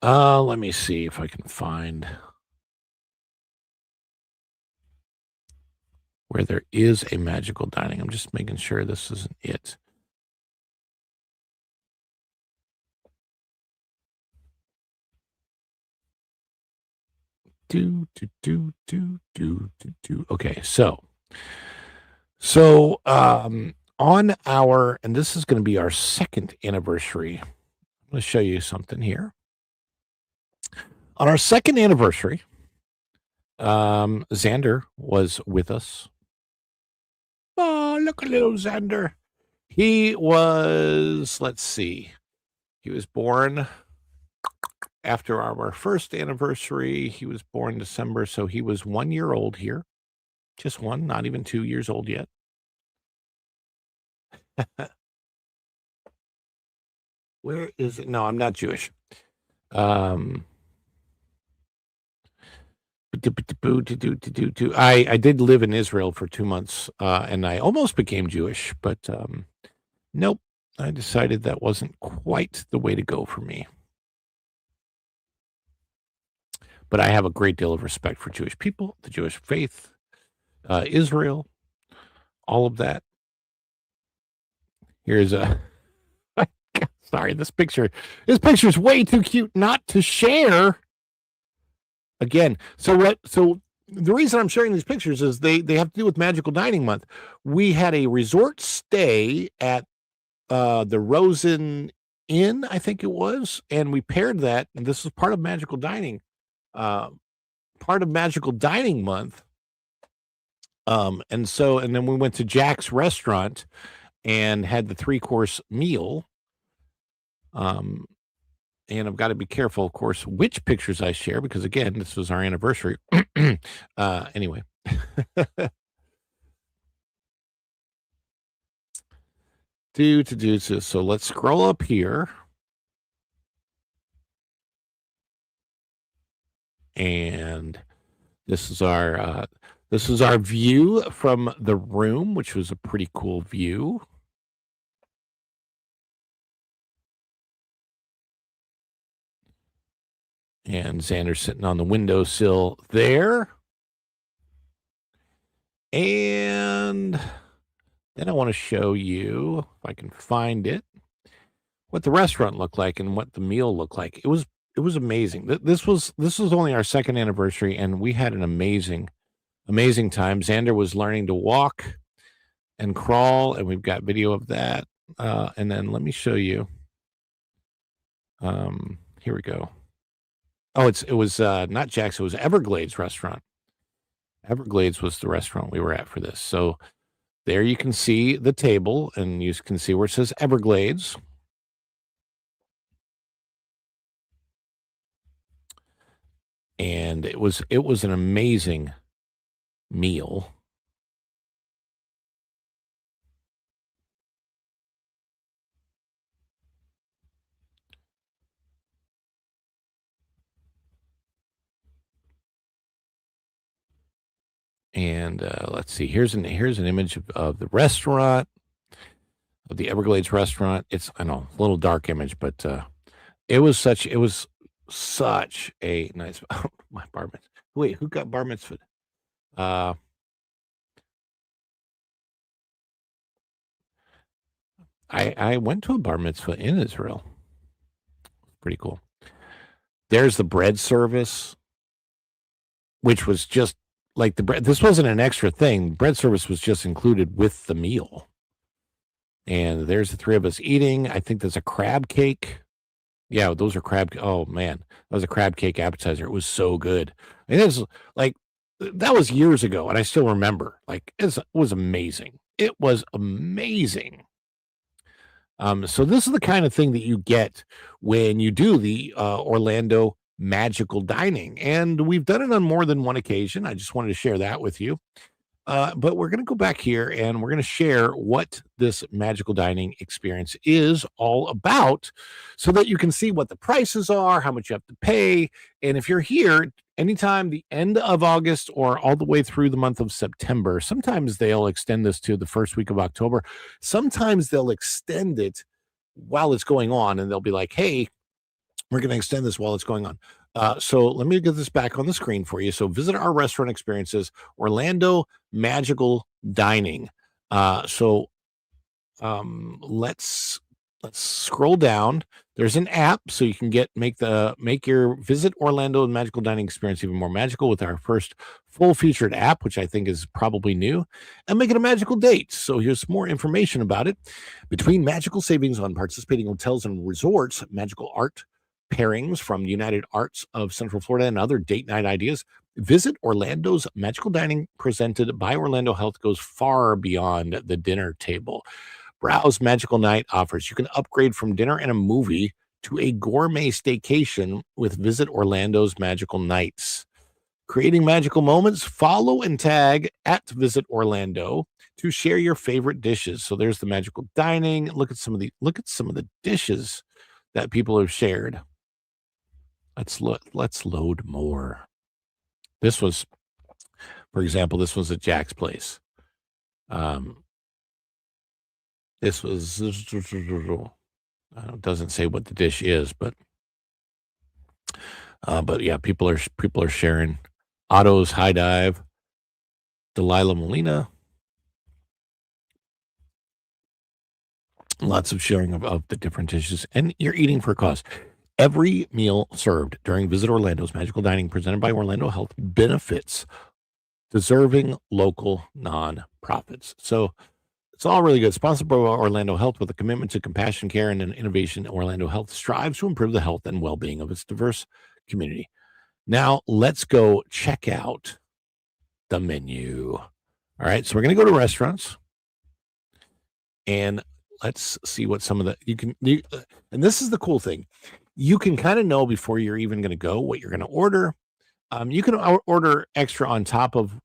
Let me see if I can find where there is a Magical Dining. I'm just making sure this isn't it. Okay, so on our, and this is going to be our second anniversary. I'm going to show you something here. On our second anniversary, Xander was with us. Oh, look at little Xander. He was, let's see, he was born after our first anniversary. He was born December, so he was 1 year old here. Just one, not even 2 years old yet. Where is it? No, I'm not Jewish. I did live in Israel for 2 months, and I almost became Jewish, but nope. I decided that wasn't quite the way to go for me. But I have a great deal of respect for Jewish people, the Jewish faith, Israel, all of that. Here's a, sorry, this picture is way too cute not to share. Again, so the reason I'm sharing these pictures is they have to do with Magical Dining Month. We had a resort stay at the Rosen Inn, I think it was, and we paired that, and this is part of Magical Dining. Part of Magical Dining Month. And then we went to Jack's Restaurant and had the 3-course meal. And I've got to be careful, of course, which pictures I share, because again, this was our anniversary. Anyway. So let's scroll up here. And this is our view from the room, which was a pretty cool view. And Xander's sitting on the windowsill there. And then I want to show you, if I can find it, what the restaurant looked like and what the meal looked like. It was amazing. This was only our second anniversary, and we had an amazing time. Xander was learning to walk and crawl, and we've got video of that. And then let me show you. Here we go. Oh, it was not Jack's. It was Everglades Restaurant. Everglades was the restaurant we were at for this. So there you can see the table, and you can see where it says Everglades. And it was an amazing meal. And let's see. Here's an image of the restaurant. of the Everglades restaurant. It's, I know, a little dark image, but it was such a nice my bar mitzvah. Wait, who got bar mitzvah? I went to a bar mitzvah in Israel. Pretty cool. There's the bread service, which was just like the bread. This wasn't an extra thing. Bread service was just included with the meal. And there's the three of us eating. I think there's a crab cake. Yeah, those are crab. Oh man, that was a crab cake appetizer. It was so good. And it was like, that was years ago, and I still remember. Like, it was amazing. It was amazing. So this is the kind of thing that you get when you do the Orlando Magical Dining, and we've done it on more than one occasion. I just wanted to share that with you. But we're going to go back here and we're going to share what this magical dining experience is all about so that you can see what the prices are, how much you have to pay. And if you're here anytime the end of August or all the way through the month of September, sometimes they'll extend this to the first week of October. Sometimes they'll extend it while it's going on, and they'll be like, hey, we're going to extend this while it's going on. So let me get this back on the screen for you. So visit our restaurant experiences, Orlando Magical Dining. Let's scroll down. There's an app, so you can make your visit Orlando Magical Dining experience even more magical with our first full featured app, which I think is probably new, and make it a magical date. So here's more information about it. Between magical savings on participating hotels and resorts, magical art pairings from United Arts of Central Florida, and other date night ideas, visit Orlando's Magical Dining presented by Orlando Health goes far beyond the dinner table. Browse Magical Night offers. You can upgrade from dinner and a movie to a gourmet staycation with Visit Orlando's Magical Nights. Creating magical moments, follow and tag at Visit Orlando to share your favorite dishes. So there's the Magical Dining. Look at some of the dishes that people have shared. Let's load more. This was, for example, this was at Jack's Place. This was, doesn't say what the dish is, but yeah, people are sharing. Otto's High Dive, Delilah Molina. Lots of sharing of the different dishes, and you're eating for a cause. Every meal served during Visit Orlando's Magical Dining presented by Orlando Health benefits deserving local nonprofits. So it's all really good. Sponsored by Orlando Health with a commitment to compassion, care, and innovation. Orlando Health strives to improve the health and well-being of its diverse community. Now let's go check out the menu. All right, so we're going to go to restaurants, and let's see what some of the and this is the cool thing. You can kind of know before you're even going to go what you're going to order. You can order extra on top of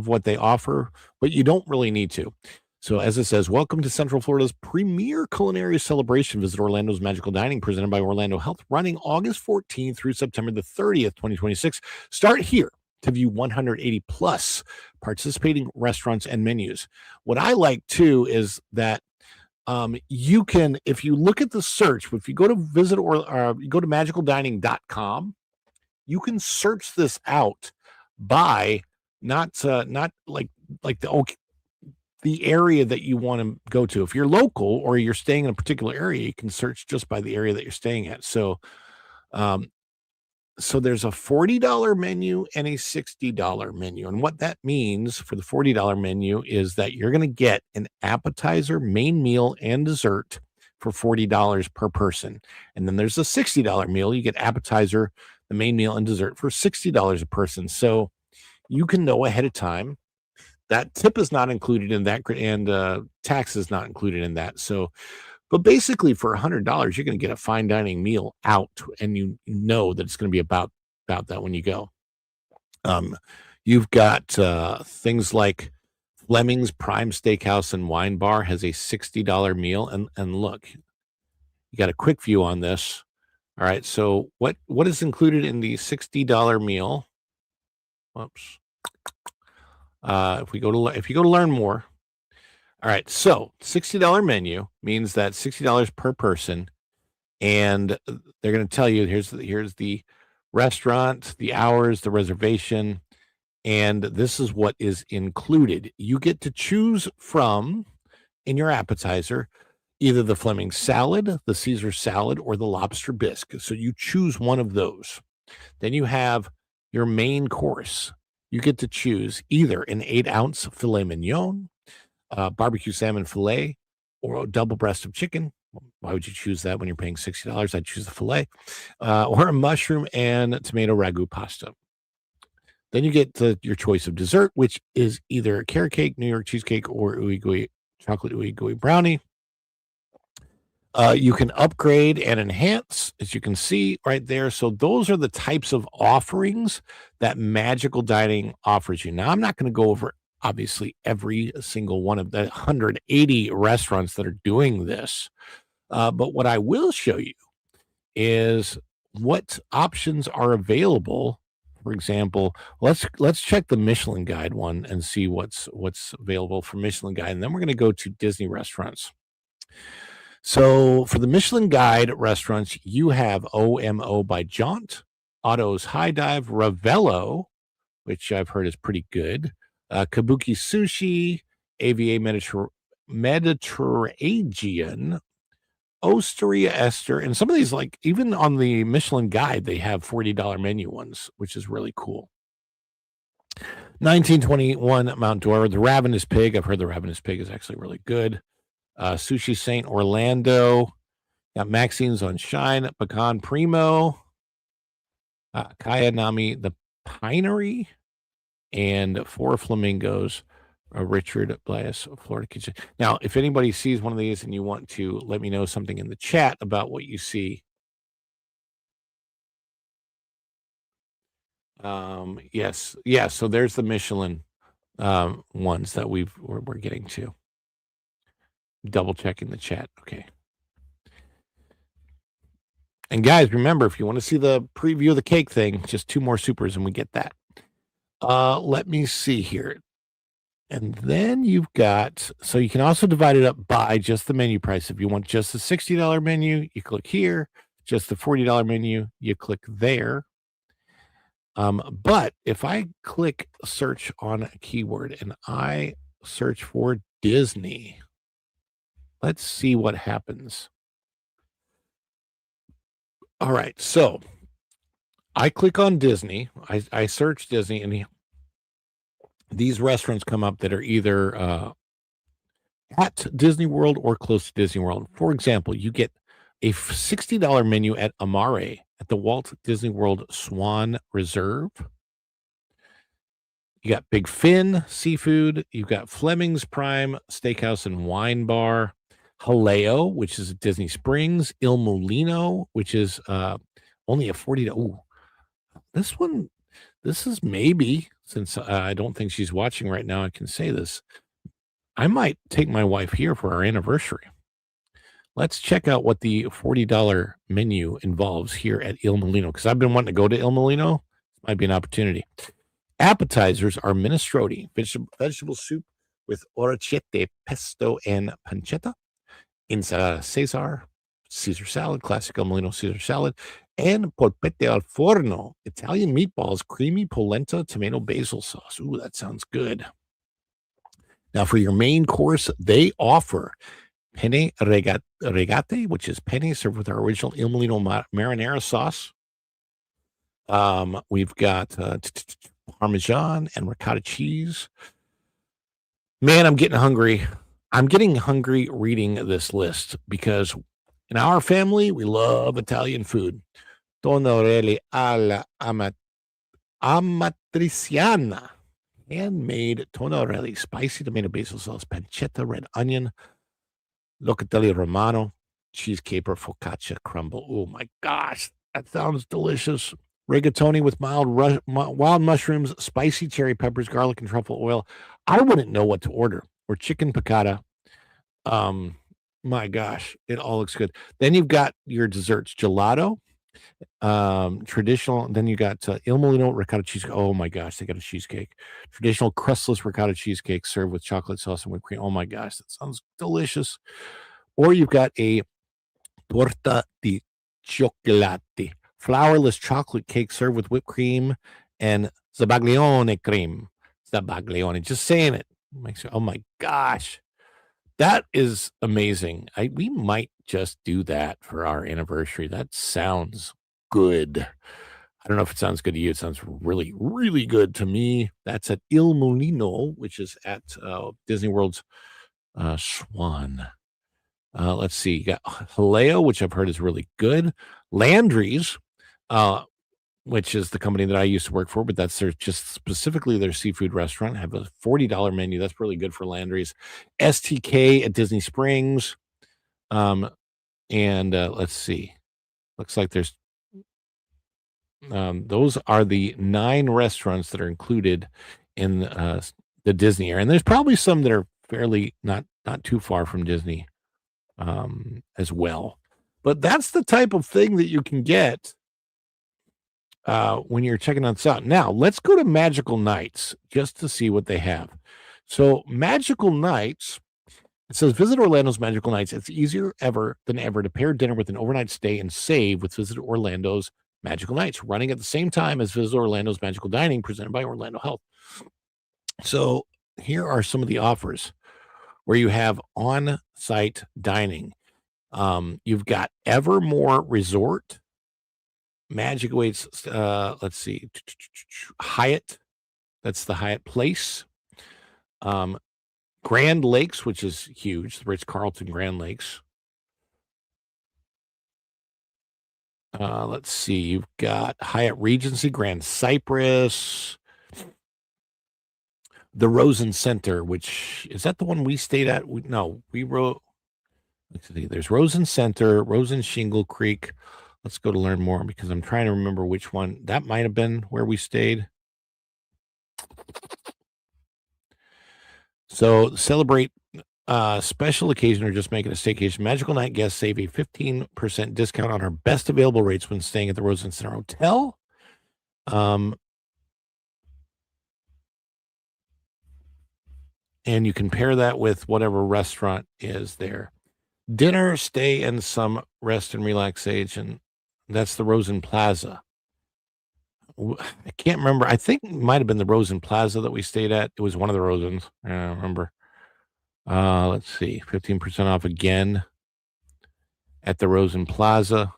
what they offer, but you don't really need to. So as it says, welcome to Central Florida's premier culinary celebration. Visit Orlando's Magical Dining presented by Orlando Health, running August 14th through September the 30th, 2026. Start here to view 180 plus participating restaurants and menus. What I like too is that you can, if you look at the search, if you go to visit or you go to magicaldining.com, you can search this out by not like the area that you want to go to. If you're local or you're staying in a particular area, you can search just by the area that you're staying at. So there's a $40 menu and a $60 menu. And what that means for the $40 menu is that you're going to get an appetizer, main meal, and dessert for $40 per person. And then there's a $60 meal. You get appetizer, the main meal, and dessert for $60 a person. So you can know ahead of time. That tip is not included in that, and tax is not included in that. So, but basically for $100, you're going to get a fine dining meal out, and you know that it's going to be about that when you go. You've got things like Fleming's Prime Steakhouse and Wine Bar has a $60 meal, and look, you got a quick view on this. All right, so what is included in the $60 meal? Whoops. If you go to learn more, All right, so $60 menu means that $60 per person, and they're going to tell you here's the restaurant, the hours, the reservation, and this is what is included. You get to choose from in your appetizer either the Fleming salad, the Caesar salad, or the lobster bisque. So you choose one of those. Then you have your main course. You get to choose either an 8-ounce filet mignon, barbecue salmon filet, or a double breast of chicken. Why would you choose that when you're paying $60? I'd choose the filet, or a mushroom and tomato ragu pasta. Then you get your choice of dessert, which is either carrot cake, New York cheesecake, or ooey gooey chocolate ooey gooey brownie. You can upgrade and enhance, as you can see right there. So those are the types of offerings that Magical Dining offers you. Now, I'm not going to go over, obviously, every single one of the 180 restaurants that are doing this. But what I will show you is what options are available. For example, let's check the Michelin Guide one and see what's available for Michelin Guide. And then we're going to go to Disney restaurants. So for the Michelin Guide restaurants, you have OMO by Jaunt, Otto's High Dive, Ravello, which I've heard is pretty good, Kabuki Sushi, AVA Mediterranean, Osteria Esther, and some of these, like even on the Michelin Guide, they have $40 menu ones, which is really cool. 1921 Mount Dora, the Ravenous Pig. I've heard the Ravenous Pig is actually really good. Sushi Saint Orlando, got Maxine's on Shine, Pecan Primo, Kaya Nami, the Pinery, and Four Flamingos, Richard Blas, Florida Kitchen. Now, if anybody sees one of these and you want to let me know something in the chat about what you see. Yes. So there's the Michelin ones that we're getting to. Double checking the chat. Okay. And guys, remember, if you want to see the preview of the cake thing, just 2 more supers and we get that. Let me see here. And then you've got, so you can also divide it up by just the menu price. If you want just the $60 menu, you click here. Just the $40 menu, you click there. But if I click search on a keyword and I search for Disney, let's see what happens. All right, so I click on Disney. I search Disney, and these restaurants come up that are either at Disney World or close to Disney World. For example, you get a $60 menu at Amare at the Walt Disney World Swan Reserve. You got Big Fin Seafood. You've got Fleming's Prime Steakhouse and Wine Bar. Jaleo, which is at Disney Springs. Il Molino, which is only a $40. Ooh, this is maybe, since I don't think she's watching right now, I can say this. I might take my wife here for our anniversary. Let's check out what the $40 menu involves here at Il Molino, because I've been wanting to go to Il Molino. Might be an opportunity. Appetizers are minestrone, vegetable soup with orecchiette, pesto, and pancetta. Ensalada Caesar salad, classic Il Molino Caesar salad, and polpette al forno, Italian meatballs, creamy polenta, tomato basil sauce. Ooh, that sounds good. Now, for your main course, they offer penne regate, which is penne served with our original Il Molino marinara sauce. We've got Parmesan and ricotta cheese. Man, I'm getting hungry. I'm getting hungry reading this list because in our family, we love Italian food. Tonorelli alla amatriciana. Handmade tonorelli, spicy tomato basil sauce, pancetta, red onion, locatelli romano, cheese caper, focaccia crumble. Oh my gosh, that sounds delicious. Rigatoni with wild mushrooms, spicy cherry peppers, garlic, and truffle oil. I wouldn't know what to order. Or chicken piccata. My gosh, it all looks good. Then you've got your desserts: gelato, Traditional. Then you got Il Molino ricotta cheesecake. Oh my gosh, they got a cheesecake. Traditional crustless ricotta cheesecake served with chocolate sauce and whipped cream. Oh my gosh, that sounds delicious. Or you've got a torta di chocolate, flourless chocolate cake served with whipped cream and Zabaglione cream. Zabaglione, just saying it makes you, oh my gosh, that is amazing. We might just do that for our anniversary. That sounds good. I don't know if it sounds good to you. It sounds really, really good to me. That's at Il Molino, which is at Disney World's Swan. Let's see. You got Jaleo, which I've heard is really good. Landry's, which is the company that I used to work for, but that's just specifically their seafood restaurant. Have a $40 menu. That's really good for Landry's. STK at Disney Springs. And let's see. Looks like there's those are the 9 restaurants that are included in the Disney area. And there's probably some that are fairly not too far from Disney as well. But that's the type of thing that you can get when you're checking this out. Now, let's go to Magical Nights just to see what they have. So, Magical Nights, it says, visit Orlando's Magical Nights. It's easier than ever to pair dinner with an overnight stay and save with Visit Orlando's Magical Nights, running at the same time as Visit Orlando's Magical Dining, presented by Orlando Health. So, here are some of the offers where you have on-site dining. You've got Evermore Resort, Magic Awaits, let's see, Hyatt, that's the Hyatt Place. Grand Lakes, which is huge, the Ritz-Carlton Grand Lakes. Let's see, you've got Hyatt Regency, Grand Cypress, the Rosen Center, which is that the one we stayed at? We wrote. Let's see, there's Rosen Center, Rosen Shingle Creek. Let's go to learn more because I'm trying to remember which one. That might have been where we stayed. So celebrate special occasion or just make it a staycation. Magical Night guests save a 15% discount on our best available rates when staying at the Rosen Center Hotel. And you can pair that with whatever restaurant is there. Dinner, stay, and some rest and relaxation. That's the Rosen Plaza. I can't remember. I think it might have been the Rosen Plaza that we stayed at. It was one of the Rosens. I don't remember. Let's see. 15% off again at the Rosen Plaza.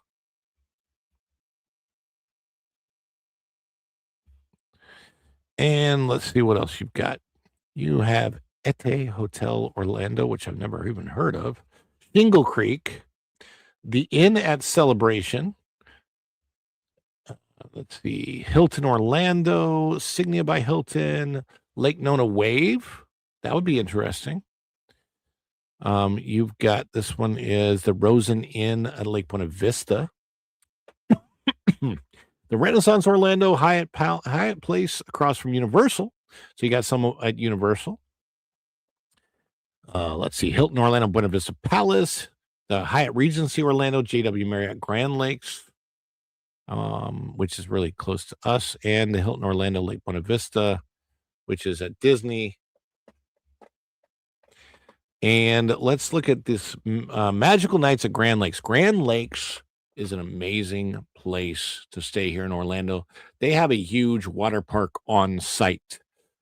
And let's see what else you've got. You have Ete Hotel Orlando, which I've never even heard of. Shingle Creek, the Inn at Celebration. Let's see, Hilton Orlando, Signia by Hilton, Lake Nona Wave. That would be interesting. You've got, this one is the Rosen Inn at Lake Buena Vista. The Renaissance Orlando Hyatt Place across from Universal. So you got some at Universal. Let's see, Hilton Orlando Buena Vista Palace, the Hyatt Regency Orlando, JW Marriott Grand Lakes, which is really close to us, and the Hilton Orlando Lake Buena Vista, which is at Disney. And let's look at this Magical Nights at Grand Lakes. Grand Lakes is an amazing place to stay here in Orlando. They have a huge water park on site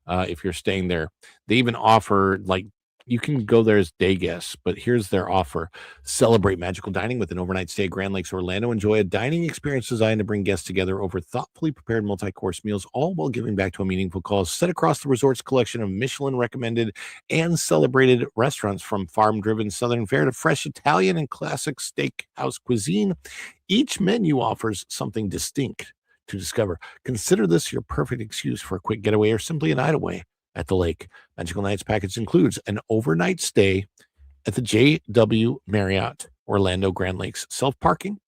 if you're staying there. They even offer, like, you can go there as day guests, but here's their offer. Celebrate magical dining with an overnight stay at Grand Lakes Orlando. Enjoy a dining experience designed to bring guests together over thoughtfully prepared multi-course meals, all while giving back to a meaningful cause set across the resort's collection of Michelin-recommended and celebrated restaurants, from farm-driven Southern fare to fresh Italian and classic steakhouse cuisine. Each menu offers something distinct to discover. Consider this your perfect excuse for a quick getaway or simply a night away at the lake. Magical Nights package includes an overnight stay at the JW Marriott Orlando Grand Lakes, self-parking,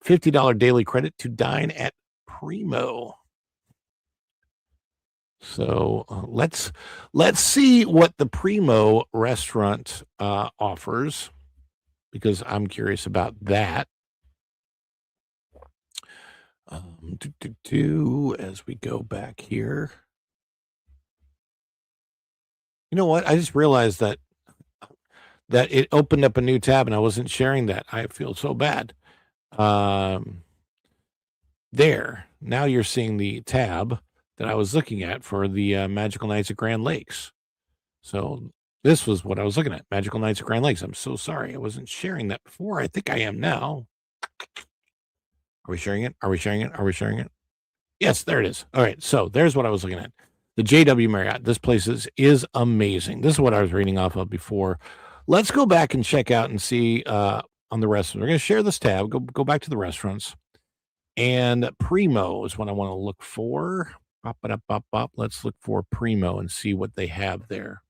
$50 daily credit to dine at Primo. So let's see what the Primo restaurant offers, because I'm curious about that. As we go back here. You know what? I just realized that it opened up a new tab and I wasn't sharing that. I feel so bad. There. Now you're seeing the tab that I was looking at for the Magical Nights at Grand Lakes. So this was what I was looking at. Magical Nights at Grand Lakes. I'm so sorry. I wasn't sharing that before. I think I am now. Are we sharing it? Are we sharing it? Are we sharing it? Yes, there it is. All right. So there's what I was looking at. The JW Marriott. This place is amazing. This is what I was reading off of before. Let's go back and check out and see on the restaurants. We're going to share this tab. Go back to the restaurants. And Primo is what I want to look for. Pop it up, pop, pop. Let's look for Primo and see what they have there.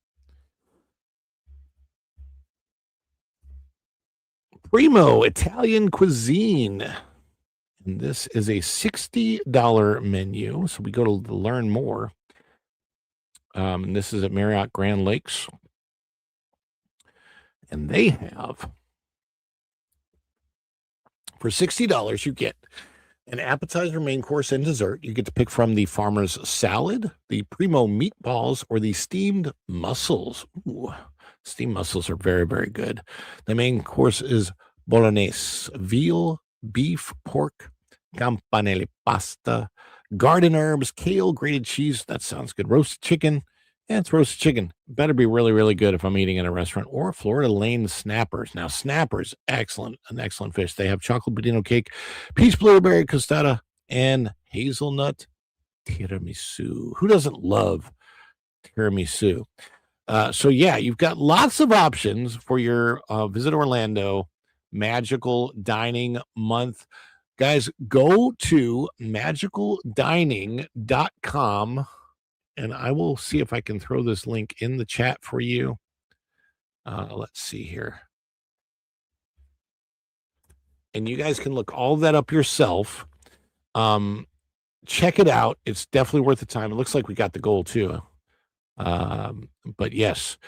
Primo Italian cuisine. And this is a $60 menu. So we go to learn more. And this is at Marriott Grand Lakes. And they have, for $60, you get an appetizer, main course, and dessert. You get to pick from the farmer's salad, the Primo meatballs, or the steamed mussels. Ooh, steamed mussels are very, very good. The main course is bolognese, veal, beef, pork, campanelli pasta, garden herbs, kale, grated cheese. That sounds good. Roasted chicken. Yeah, it's roasted chicken. Better be really, really good if I'm eating in a restaurant. Or Florida Lane snappers. Now, snappers, an excellent fish. They have chocolate budino cake, peach blueberry costada, and hazelnut tiramisu. Who doesn't love tiramisu? So yeah, you've got lots of options for your Visit Orlando Magical Dining Month. Guys, go to magicaldining.com. And I will see if I can throw this link in the chat for you. Let's see here. And you guys can look all that up yourself. Check it out. It's definitely worth the time. It looks like we got the goal too. But yes,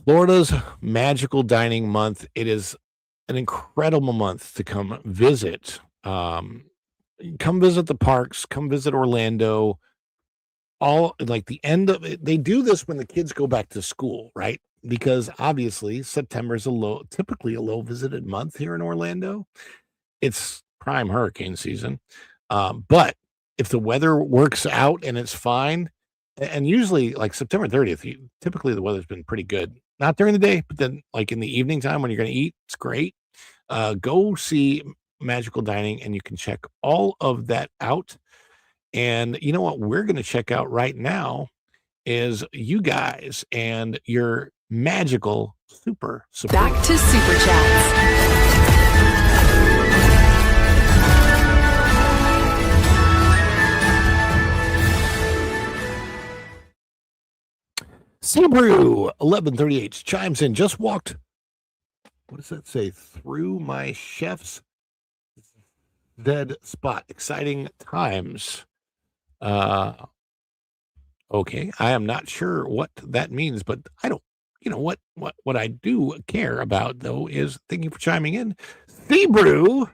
Florida's Magical Dining Month. It is an incredible month to come visit. Come visit the parks. Come visit Orlando. All like the end of it, they do this when the kids go back to school, right? Because obviously September is typically a low visited month here in Orlando. It's prime hurricane season. But if the weather works out and it's fine, and usually like September 30th, typically the weather's been pretty good. Not during the day, but then like in the evening time when you're going to eat, it's great. Go see Magical Dining and you can check all of that out. And you know what we're going to check out right now is you guys and your magical super support. Back to Super Chats. Sebrew 1138 chimes in. Just walked. What does that say? Through my chef's dead spot. Exciting times. Okay, I am not sure what that means, but I don't, you know, what I do care about though is, thank you for chiming in. Sebrew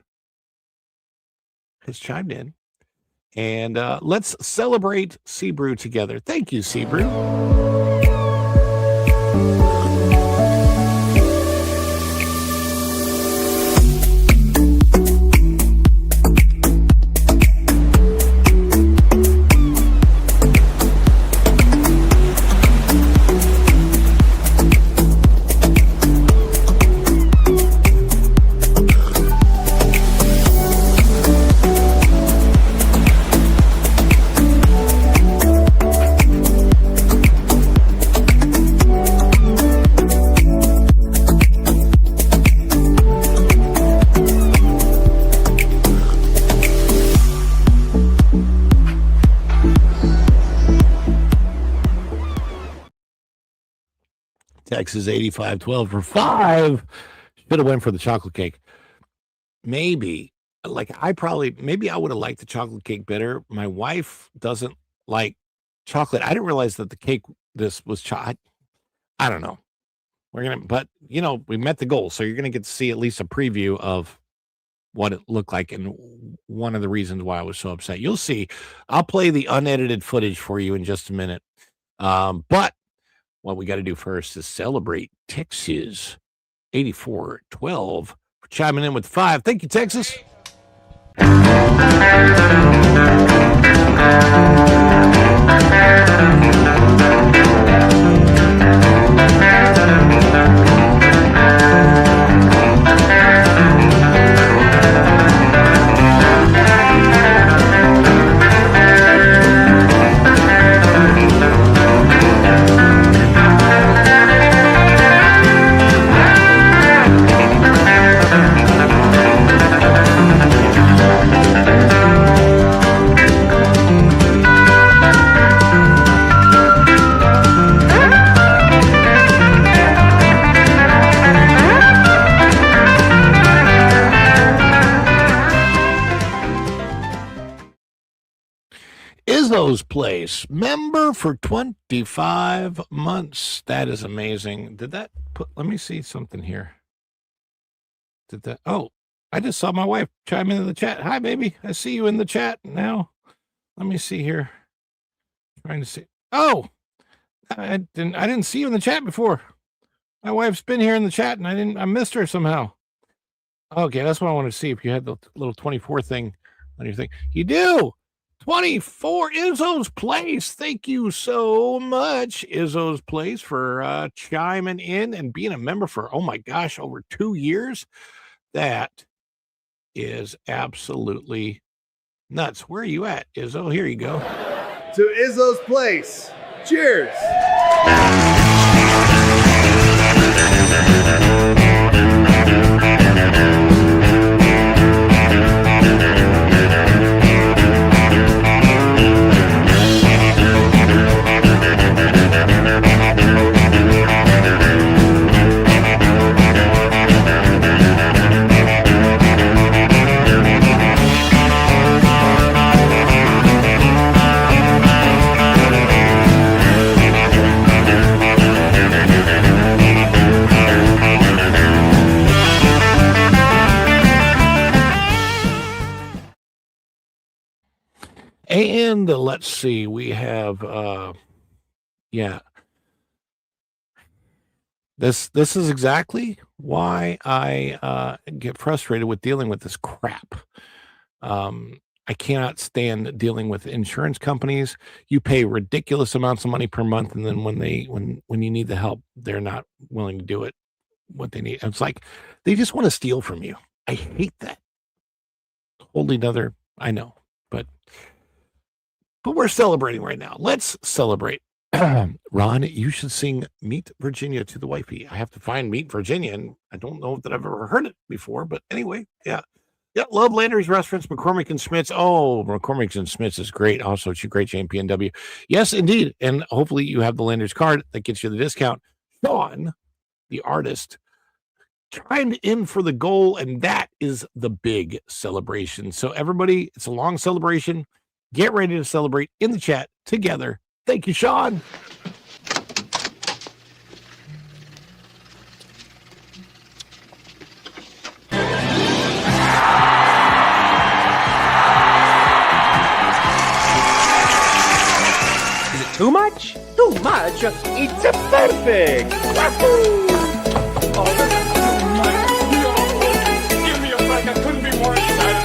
has chimed in, and let's celebrate Sebrew together. Thank you, Sebrew. Texas 8512 for 5. Should have went for the chocolate cake. Maybe I would have liked the chocolate cake better. My wife doesn't like chocolate. I didn't realize that the cake this was chocolate. I don't know. But we met the goal, so you're gonna get to see at least a preview of what it looked like and one of the reasons why I was so upset. You'll see. I'll play the unedited footage for you in just a minute. But what we got to do first is celebrate Texas 84-12 for chiming in with 5. Thank you, Texas. Izzo's Place, member for 25 months. That is amazing. Did that put, let me see something here. Did that, oh, I just saw my wife chime into the chat. Hi, baby. I see you in the chat now. Let me see here. Trying to see. Oh, I didn't see you in the chat before. My wife's been here in the chat and I missed her somehow. Okay, that's what I want to see. If you had the little 24 thing on your thing. You do. 24 Izzo's Place. Thank you so much, Izzo's Place, for chiming in and being a member for, oh my gosh, over 2 years. That is absolutely nuts. Where are you at, Izzo? Here you go. To Izzo's Place. Cheers. And let's see, we have, yeah. This is exactly why I get frustrated with dealing with this crap. I cannot stand dealing with insurance companies. You pay ridiculous amounts of money per month, and then when you need the help, they're not willing to do it. What they need, it's like they just want to steal from you. I hate that. Totally another. I know, but we're celebrating right now. Let's celebrate. Ron, you should sing Meet Virginia to the wifey. I have to find Meet Virginia, and I don't know that I've ever heard it before, but anyway, yeah. Yeah, love Landry's Restaurants, McCormick and Smith's. Oh, McCormick and Smith's is great. Also, it's a great JPNW. Yes, indeed. And hopefully you have the Landry's card that gets you the discount. Sean, the artist, chimed in for the goal, and that is the big celebration. So everybody, it's a long celebration. Get ready to celebrate in the chat together. Thank you, Sean. Is it too much? Too much? It's a perfect! Wahoo! Oh, that's too much. Give me a break. I couldn't be more excited.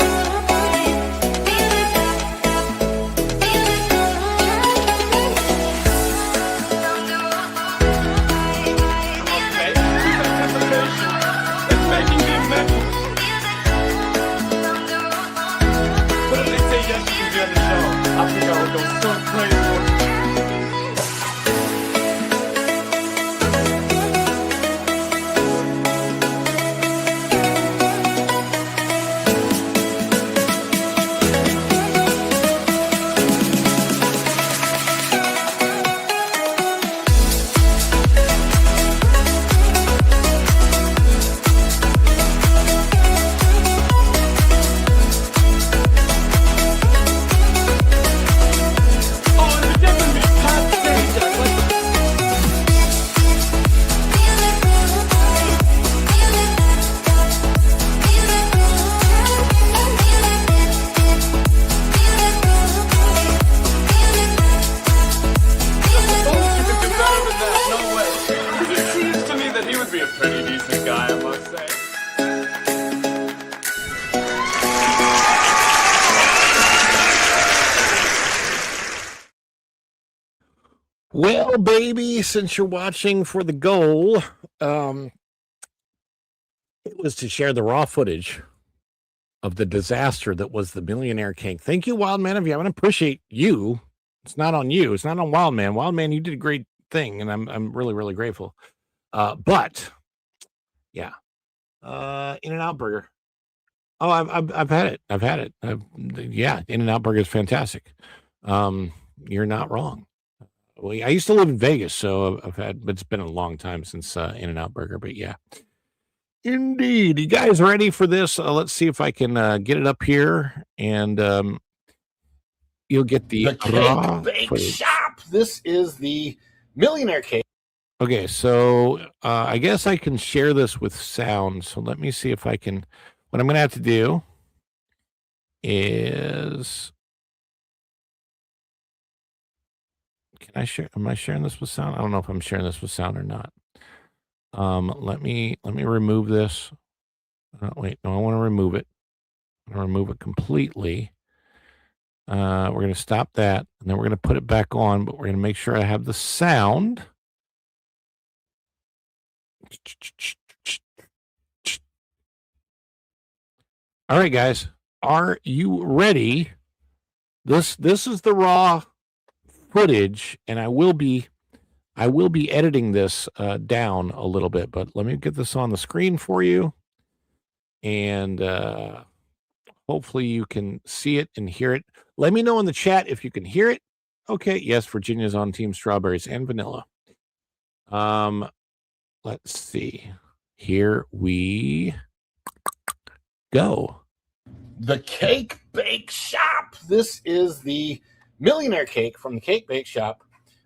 Well, baby, since you're watching for the goal, it was to share the raw footage of the disaster that was the Millionaire Cake. Thank you, Wildman. If you haven't, appreciate you. It's not on you. It's not on Wildman. Wildman, you did a great thing, and I'm really, really grateful. But yeah, In-N-Out Burger. Oh, I've had it. I've had it. Yeah, In-N-Out Burger is fantastic. You're not wrong. Well, I used to live in Vegas, so but it's been a long time since In-N-Out Burger. But yeah, indeed. You guys ready for this? Let's see if I can get it up here, and you'll get the Cake Bake Shop. This is the Millionaire Cake. Okay, so I guess I can share this with sound. So let me see if I can. What I'm going to have to do is, can I share? Am I sharing this with sound? I don't know if I'm sharing this with sound or not. Let me remove this. Wait, no, I want to remove it. I'm going to remove it completely. We're going to stop that, and then we're going to put it back on, but we're going to make sure I have the sound. All right, guys, are you ready? This is the raw footage, and I will be editing this down a little bit, but let me get this on the screen for you, and hopefully you can see it and hear it. Let me know in the chat if you can hear it. Okay, yes, Virginia's on Team Strawberries and Vanilla. Let's see. Here we go. The Cake Bake Shop. This is the Millionaire Cake from the Cake Bake Shop.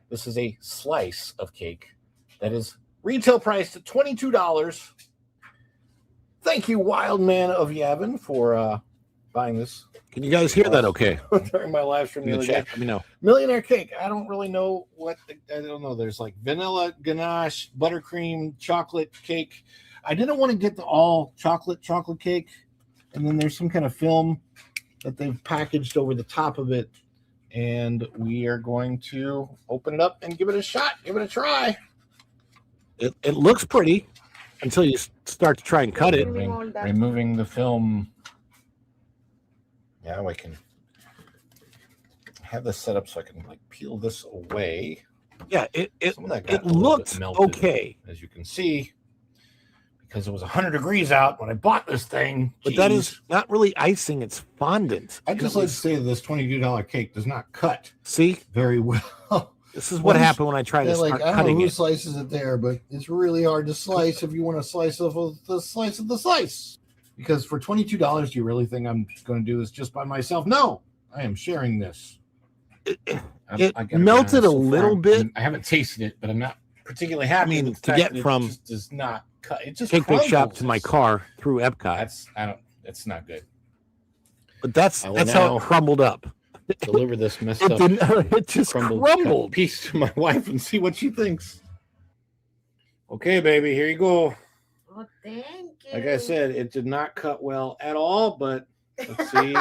This is a slice of cake that is retail priced at $22. Thank you, Wild Man of Yavin, for buying this. Can you guys hear that okay? During my live stream the other day. Let me know. Millionaire Cake. I don't really know I don't know. There's like vanilla ganache, buttercream, chocolate cake. I didn't want to get the all chocolate cake. And then there's some kind of film that they've packaged over the top of it. And we are going to open it up and give it a shot. Give it a try. It looks pretty until you start to try and cut it. Removing the film. Now I can have this set up so I can like peel this away. Yeah, it looked okay, as you can see, because it was 100 degrees out when I bought this thing. But that is not really icing; it's fondant. I just like to say that this $22 cake does not cut. See very well. This is what happened when I tried to start I don't cutting know who it. slices it there, but it's really hard to slice if you want to slice of the slice of the slice. Because for $22, do you really think I'm going to do this just by myself? No, I am sharing this. It melted a little bit. I haven't tasted it, but I'm not particularly happy. I mean, with the to fact get that from it just does not cut. It just Cake Bake Shop crumbles. to my car through Epcot. It's not good. But that's how it crumbled up. Deliver this messed It up. didn't. It just crumbled. Piece to my wife and see what she thinks. Okay, baby, here you go. Oh, thank you. Like I said, it did not cut well at all, but let's see.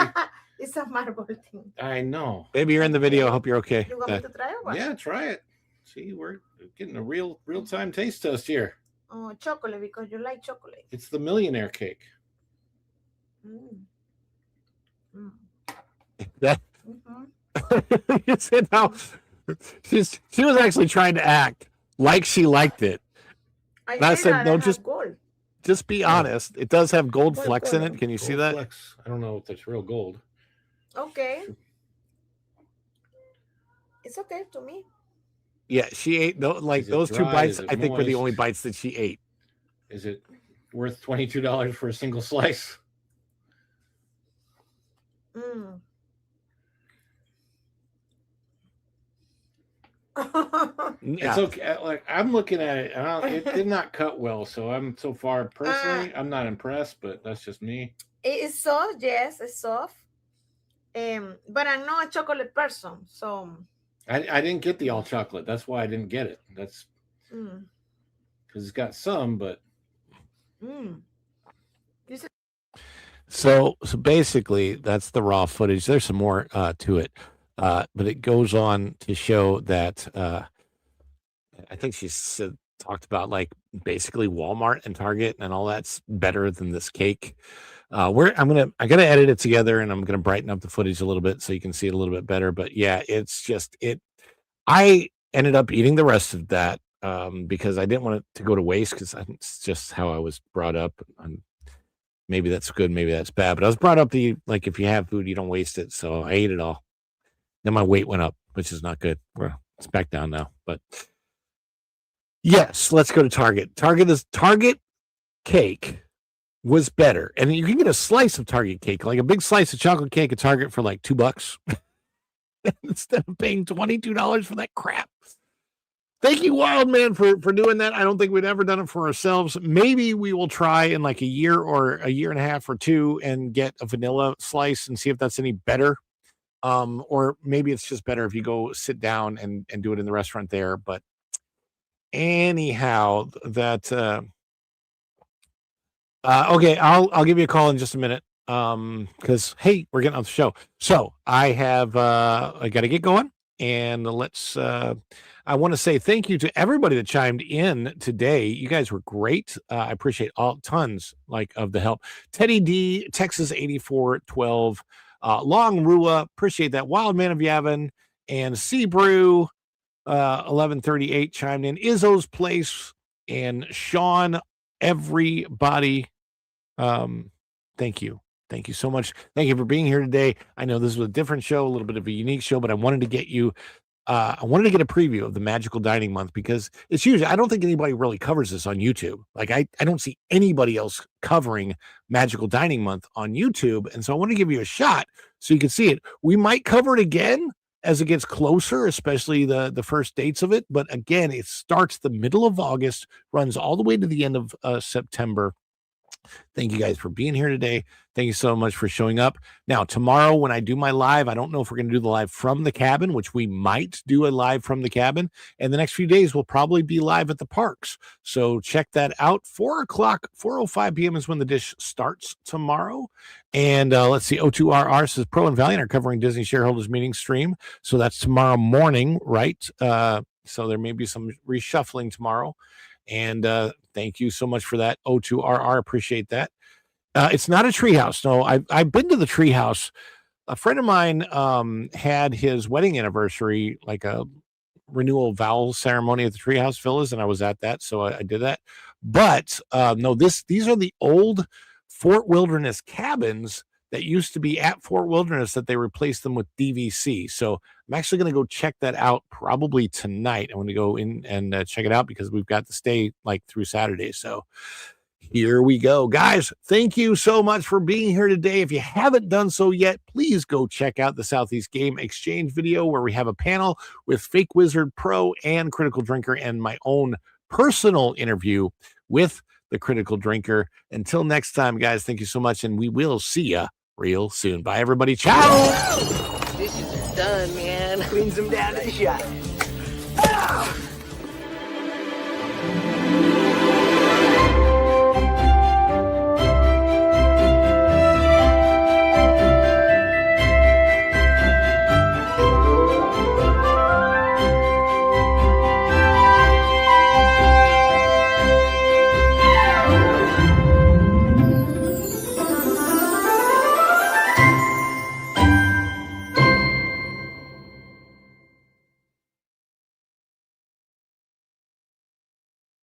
It's a marble thing. I know. Baby, you're in the video. I hope you're okay. You want me to try or what? Yeah, try it. See, we're getting a real-time taste test here. Oh, chocolate, because you like chocolate. It's the Millionaire Cake. That you said how she was actually trying to act like she liked it. I said, no, just be honest. It does have gold flecks in it. Can you see that? Flecks. I don't know if that's real gold. Okay. It's okay to me. Yeah, she ate those two dry? bites. Is it I think were the moist? only bites that she ate. Is it worth $22 for a single slice? It's okay. Like I'm looking at it, and it did not cut well. So I'm so far personally, I'm not impressed. But that's just me. It is soft, yes, it's soft. But I'm not a chocolate person, so I didn't get the all chocolate. That's why I didn't get it. That's because it's got some, but So basically, that's the raw footage. There's some more to it, but it goes on to show that I think she talked about like basically Walmart and Target and all that's better than this cake. I gotta edit it together and I'm gonna brighten up the footage a little bit so you can see it a little bit better. But yeah, it's just I ended up eating the rest of that because I didn't want it to go to waste because it's just how I was brought up. Maybe that's good, maybe that's bad. But I was brought up like if you have food, you don't waste it. So I ate it all. Then my weight went up, which is not good. It's back down now. But yes, let's go to Target. Target cake was better. And you can get a slice of Target cake, like a big slice of chocolate cake at Target for like $2 instead of paying $22 for that crap. Thank you, Wildman, for doing that. I don't think we'd ever done it for ourselves. Maybe we will try in like a year or a year and a half or two and get a vanilla slice and see if that's any better. Or maybe it's just better if you go sit down and do it in the restaurant there. But anyhow, that okay, I'll give you a call in just a minute. Because hey, we're getting on the show. So I gotta get going, and I want to say thank you to everybody that chimed in today. You guys were great. I appreciate tons of the help. Teddy D, Texas 8412, Long Rua, appreciate that. Wild Man of Yavin and Seabrew 1138 chimed in. Izzo's Place and Sean, everybody. Thank you. Thank you so much. Thank you for being here today. I know this was a different show, a little bit of a unique show, but I wanted to get you I wanted to get a preview of the Magical Dining Month because it's usually, I don't think anybody really covers this on YouTube. Like I don't see anybody else covering Magical Dining Month on YouTube. And so I want to give you a shot so you can see it. We might cover it again as it gets closer, especially the first dates of it. But again, it starts the middle of August, runs all the way to the end of September. Thank you guys for being here today. Thank you so much for showing up. Now, tomorrow when I do my live, I don't know if we're going to do the live from the cabin, which we might do a live from the cabin. And the next few days, we'll probably be live at the parks. So check that out. 4 o'clock, 4:05 p.m. is when the dish starts tomorrow. And let's see, O2RR says Pro and Valiant are covering Disney shareholders meeting stream. So that's tomorrow morning, right? So there may be some reshuffling tomorrow. And thank you so much for that, O2RR. Appreciate that. It's not a treehouse. No, I've been to the treehouse. A friend of mine had his wedding anniversary, like a renewal vow ceremony at the Treehouse Villas, and I was at that, so I did that. But no, these are the old Fort Wilderness cabins that used to be at Fort Wilderness that they replaced them with DVC. So I'm actually going to go check that out probably tonight. I'm going to go in and check it out because we've got to stay like through Saturday. So here we go. Guys, thank you so much for being here today. If you haven't done so yet, please go check out the Southeast Game Exchange video where we have a panel with Fake Wizard Pro and Critical Drinker and my own personal interview with the Critical Drinker. Until next time, guys, thank you so much, and we will see you real soon. Bye, everybody. Ciao. Dishes are done, man. Cleans them down to the shot. Ah!